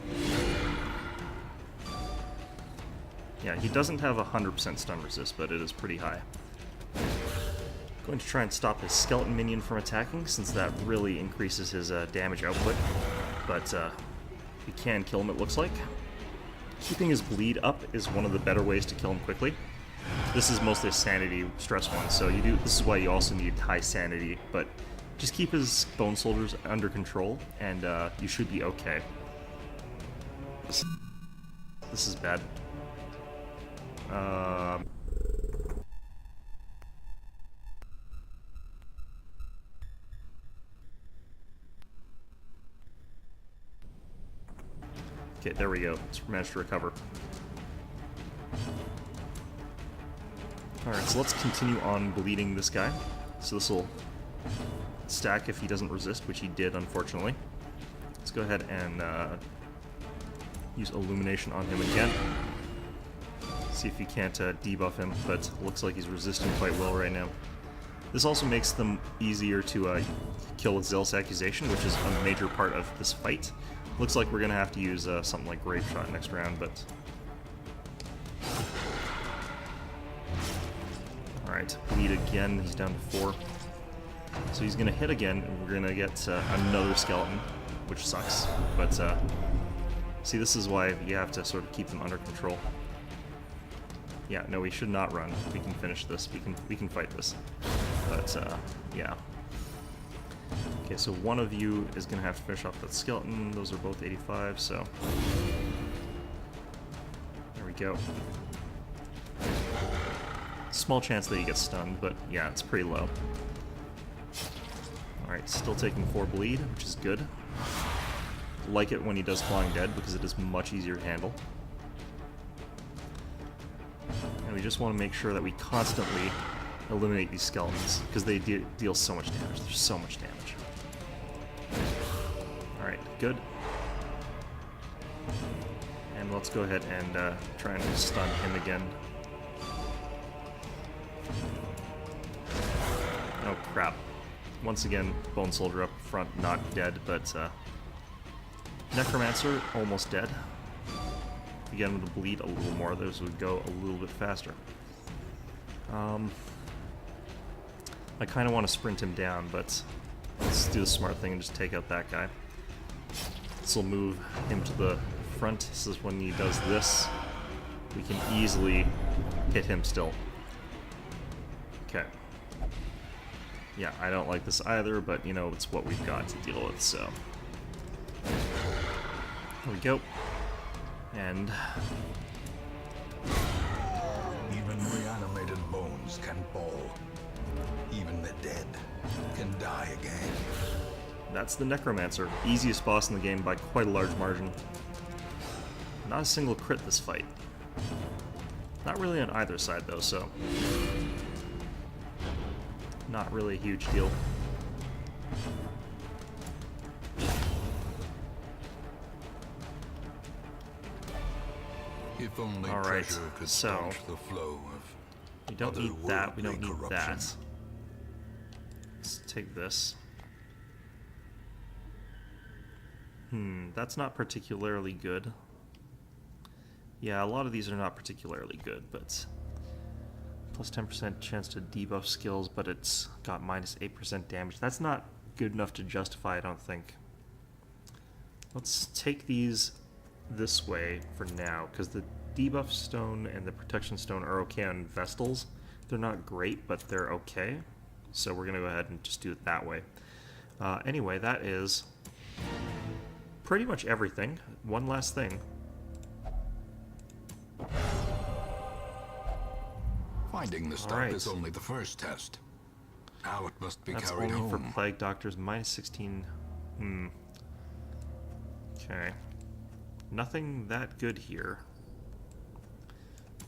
Yeah, he doesn't have 100% stun resist, but it is pretty high. Going to try and stop his skeleton minion from attacking, since that really increases his damage output. But we can kill him, it looks like. Keeping his bleed up is one of the better ways to kill him quickly. This is mostly a sanity stress one, so this is why you also need high sanity, but just keep his bone soldiers under control, and you should be okay. This is bad. Okay, there we go. Let's manage to recover. Alright, so let's continue on bleeding this guy. So this will stack if he doesn't resist, which he did, unfortunately. Let's go ahead and use Illumination on him again. See if you can't debuff him, but looks like he's resisting quite well right now. This also makes them easier to kill with Zealous Accusation, which is a major part of this fight. Looks like we're going to have to use something like Grape Shot next round, but... Alright, bleed again, he's down to 4. So he's going to hit again, and we're going to get another skeleton, which sucks. But, see, this is why you have to sort of keep them under control. Yeah, no, we should not run. We can finish this. We can fight this. But, yeah. Okay, so one of you is going to have to finish off that skeleton. Those are both 85, so... There we go. Small chance that he gets stunned, but yeah, it's pretty low. Alright, still taking 4 bleed, which is good. Like it when he does Flying Dead, because it is much easier to handle. And we just want to make sure that we constantly eliminate these skeletons, because they deal so much damage. There's so much damage. Alright, good. And let's go ahead and try and stun him again. Oh crap. Once again, Bone Soldier up front, not dead, but Necromancer almost dead. Again, with the bleed a little more, those would go a little bit faster. I kind of want to sprint him down, but let's do the smart thing and just take out that guy. This will move him to the front. This is when he does this. We can easily hit him still. Okay. Yeah, I don't like this either, but you know, it's what we've got to deal with, so. There we go. And even reanimated bones can fall. Even the dead can die again. that's the Necromancer. Easiest boss in the game by quite a large margin. Not a single crit this fight. Not really on either side though, so not really a huge deal. If only All right, treasure could so staunch the flow of we don't need that. We don't need otherworldly that. corruption. Let's take this. That's not particularly good. Yeah, a lot of these are not particularly good, but plus 10% chance to debuff skills, but it's got minus 8% damage. That's not good enough to justify, I don't think. Let's take these this way for now, because the debuff stone and the protection stone are okay on Vestals. They're not great, but they're okay. So we're going to go ahead and just do it that way. Anyway, that is pretty much everything. One last thing. Finding the stuff is only the first test. Now it must be That's carried only for home. Plague Doctors, minus 16. Okay. Nothing that good here.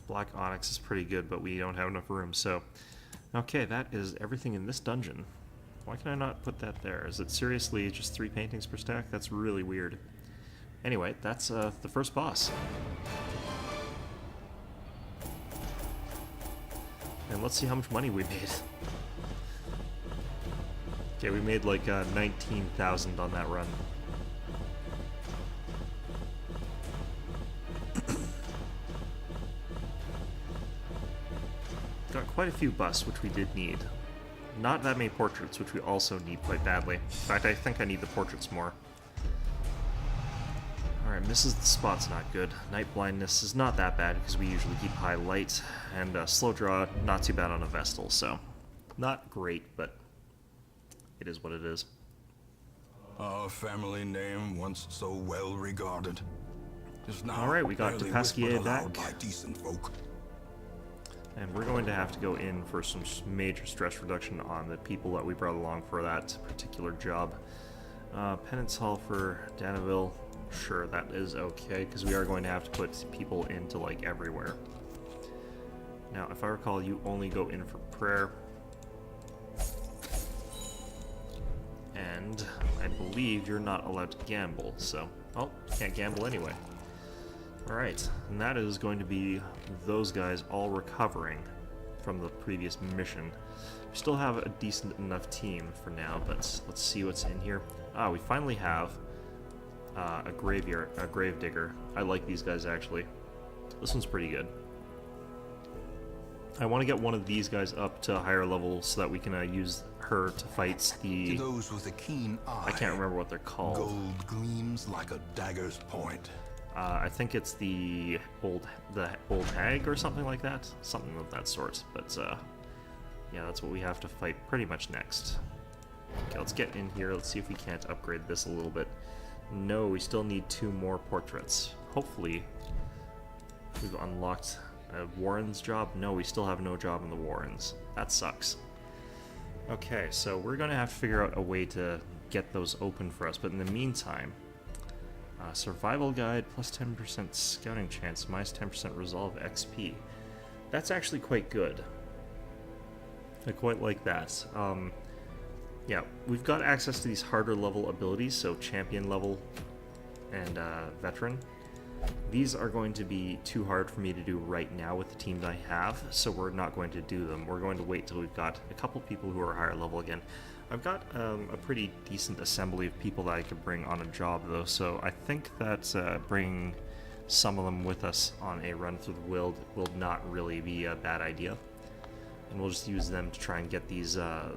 Black Onyx is pretty good, but we don't have enough room, so... Okay, that is everything in this dungeon. Why can I not put that there? Is it seriously just 3 paintings per stack? That's really weird. Anyway, that's the first boss. And And let's see how much money we made. Okay, we made like 19,000 on that run. Got quite a few busts, which we did need. Not that many portraits, which we also need quite badly. In fact, I think I need the portraits more. Alright, misses the spot's not good. Night blindness is not that bad because we usually keep high light. And slow draw, not too bad on a Vestal, so not great, but it is what it is. Our family name, once so well regarded, is now Alright, we got barely Pasquier whispered aloud back. by decent folk. And we're going to have to go in for some major stress reduction on the people that we brought along for that particular job. Penance Hall for Danaville, sure, that is okay, because we are going to have to put people into, like, everywhere. Now, if I recall, you only go in for prayer. And I believe you're not allowed to gamble, so... Oh, can't gamble anyway. Alright, and that is going to be those guys all recovering from the previous mission. We still have a decent enough team for now, but let's see what's in here. Ah, we finally have a gravedigger. I like these guys, actually. This one's pretty good. I want to get one of these guys up to a higher level so that we can use her to fight the... To those with a keen eye, I can't remember what they're called. gold gleams like a dagger's point. I think it's the old hag or something like that, something of that sort. But yeah, that's what we have to fight pretty much next. Okay, let's get in here. Let's see if we can't upgrade this a little bit. No, we still need 2 more portraits. Hopefully, we've unlocked a Warren's job. No, we still have no job in the Warrens. That sucks. Okay, so we're gonna have to figure out a way to get those open for us. But in the meantime. Survival guide, plus 10% scouting chance, minus 10% resolve XP. That's actually quite good. I quite like that. Yeah, we've got access to these harder level abilities, so champion level and veteran. These are going to be too hard for me to do right now with the teams I have, so we're not going to do them. We're going to wait till we've got a couple people who are higher level again. I've got a pretty decent assembly of people that I could bring on a job, though, so I think that bringing some of them with us on a run through the world will not really be a bad idea. And we'll just use them to try and get these the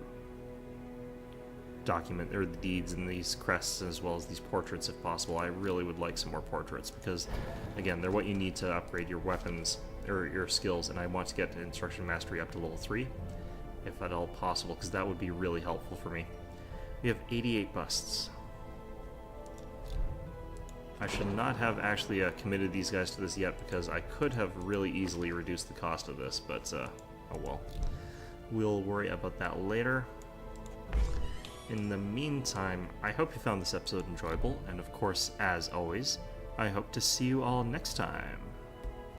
deeds and these crests as well as these portraits if possible. I really would like some more portraits because, again, they're what you need to upgrade your weapons or your skills, and I want to get instruction mastery up to level 3. If at all possible, because that would be really helpful for me. We have 88 busts. I should not have actually committed these guys to this yet, because I could have really easily reduced the cost of this, but oh well. We'll worry about that later. In the meantime, I hope you found this episode enjoyable, and of course, as always, I hope to see you all next time.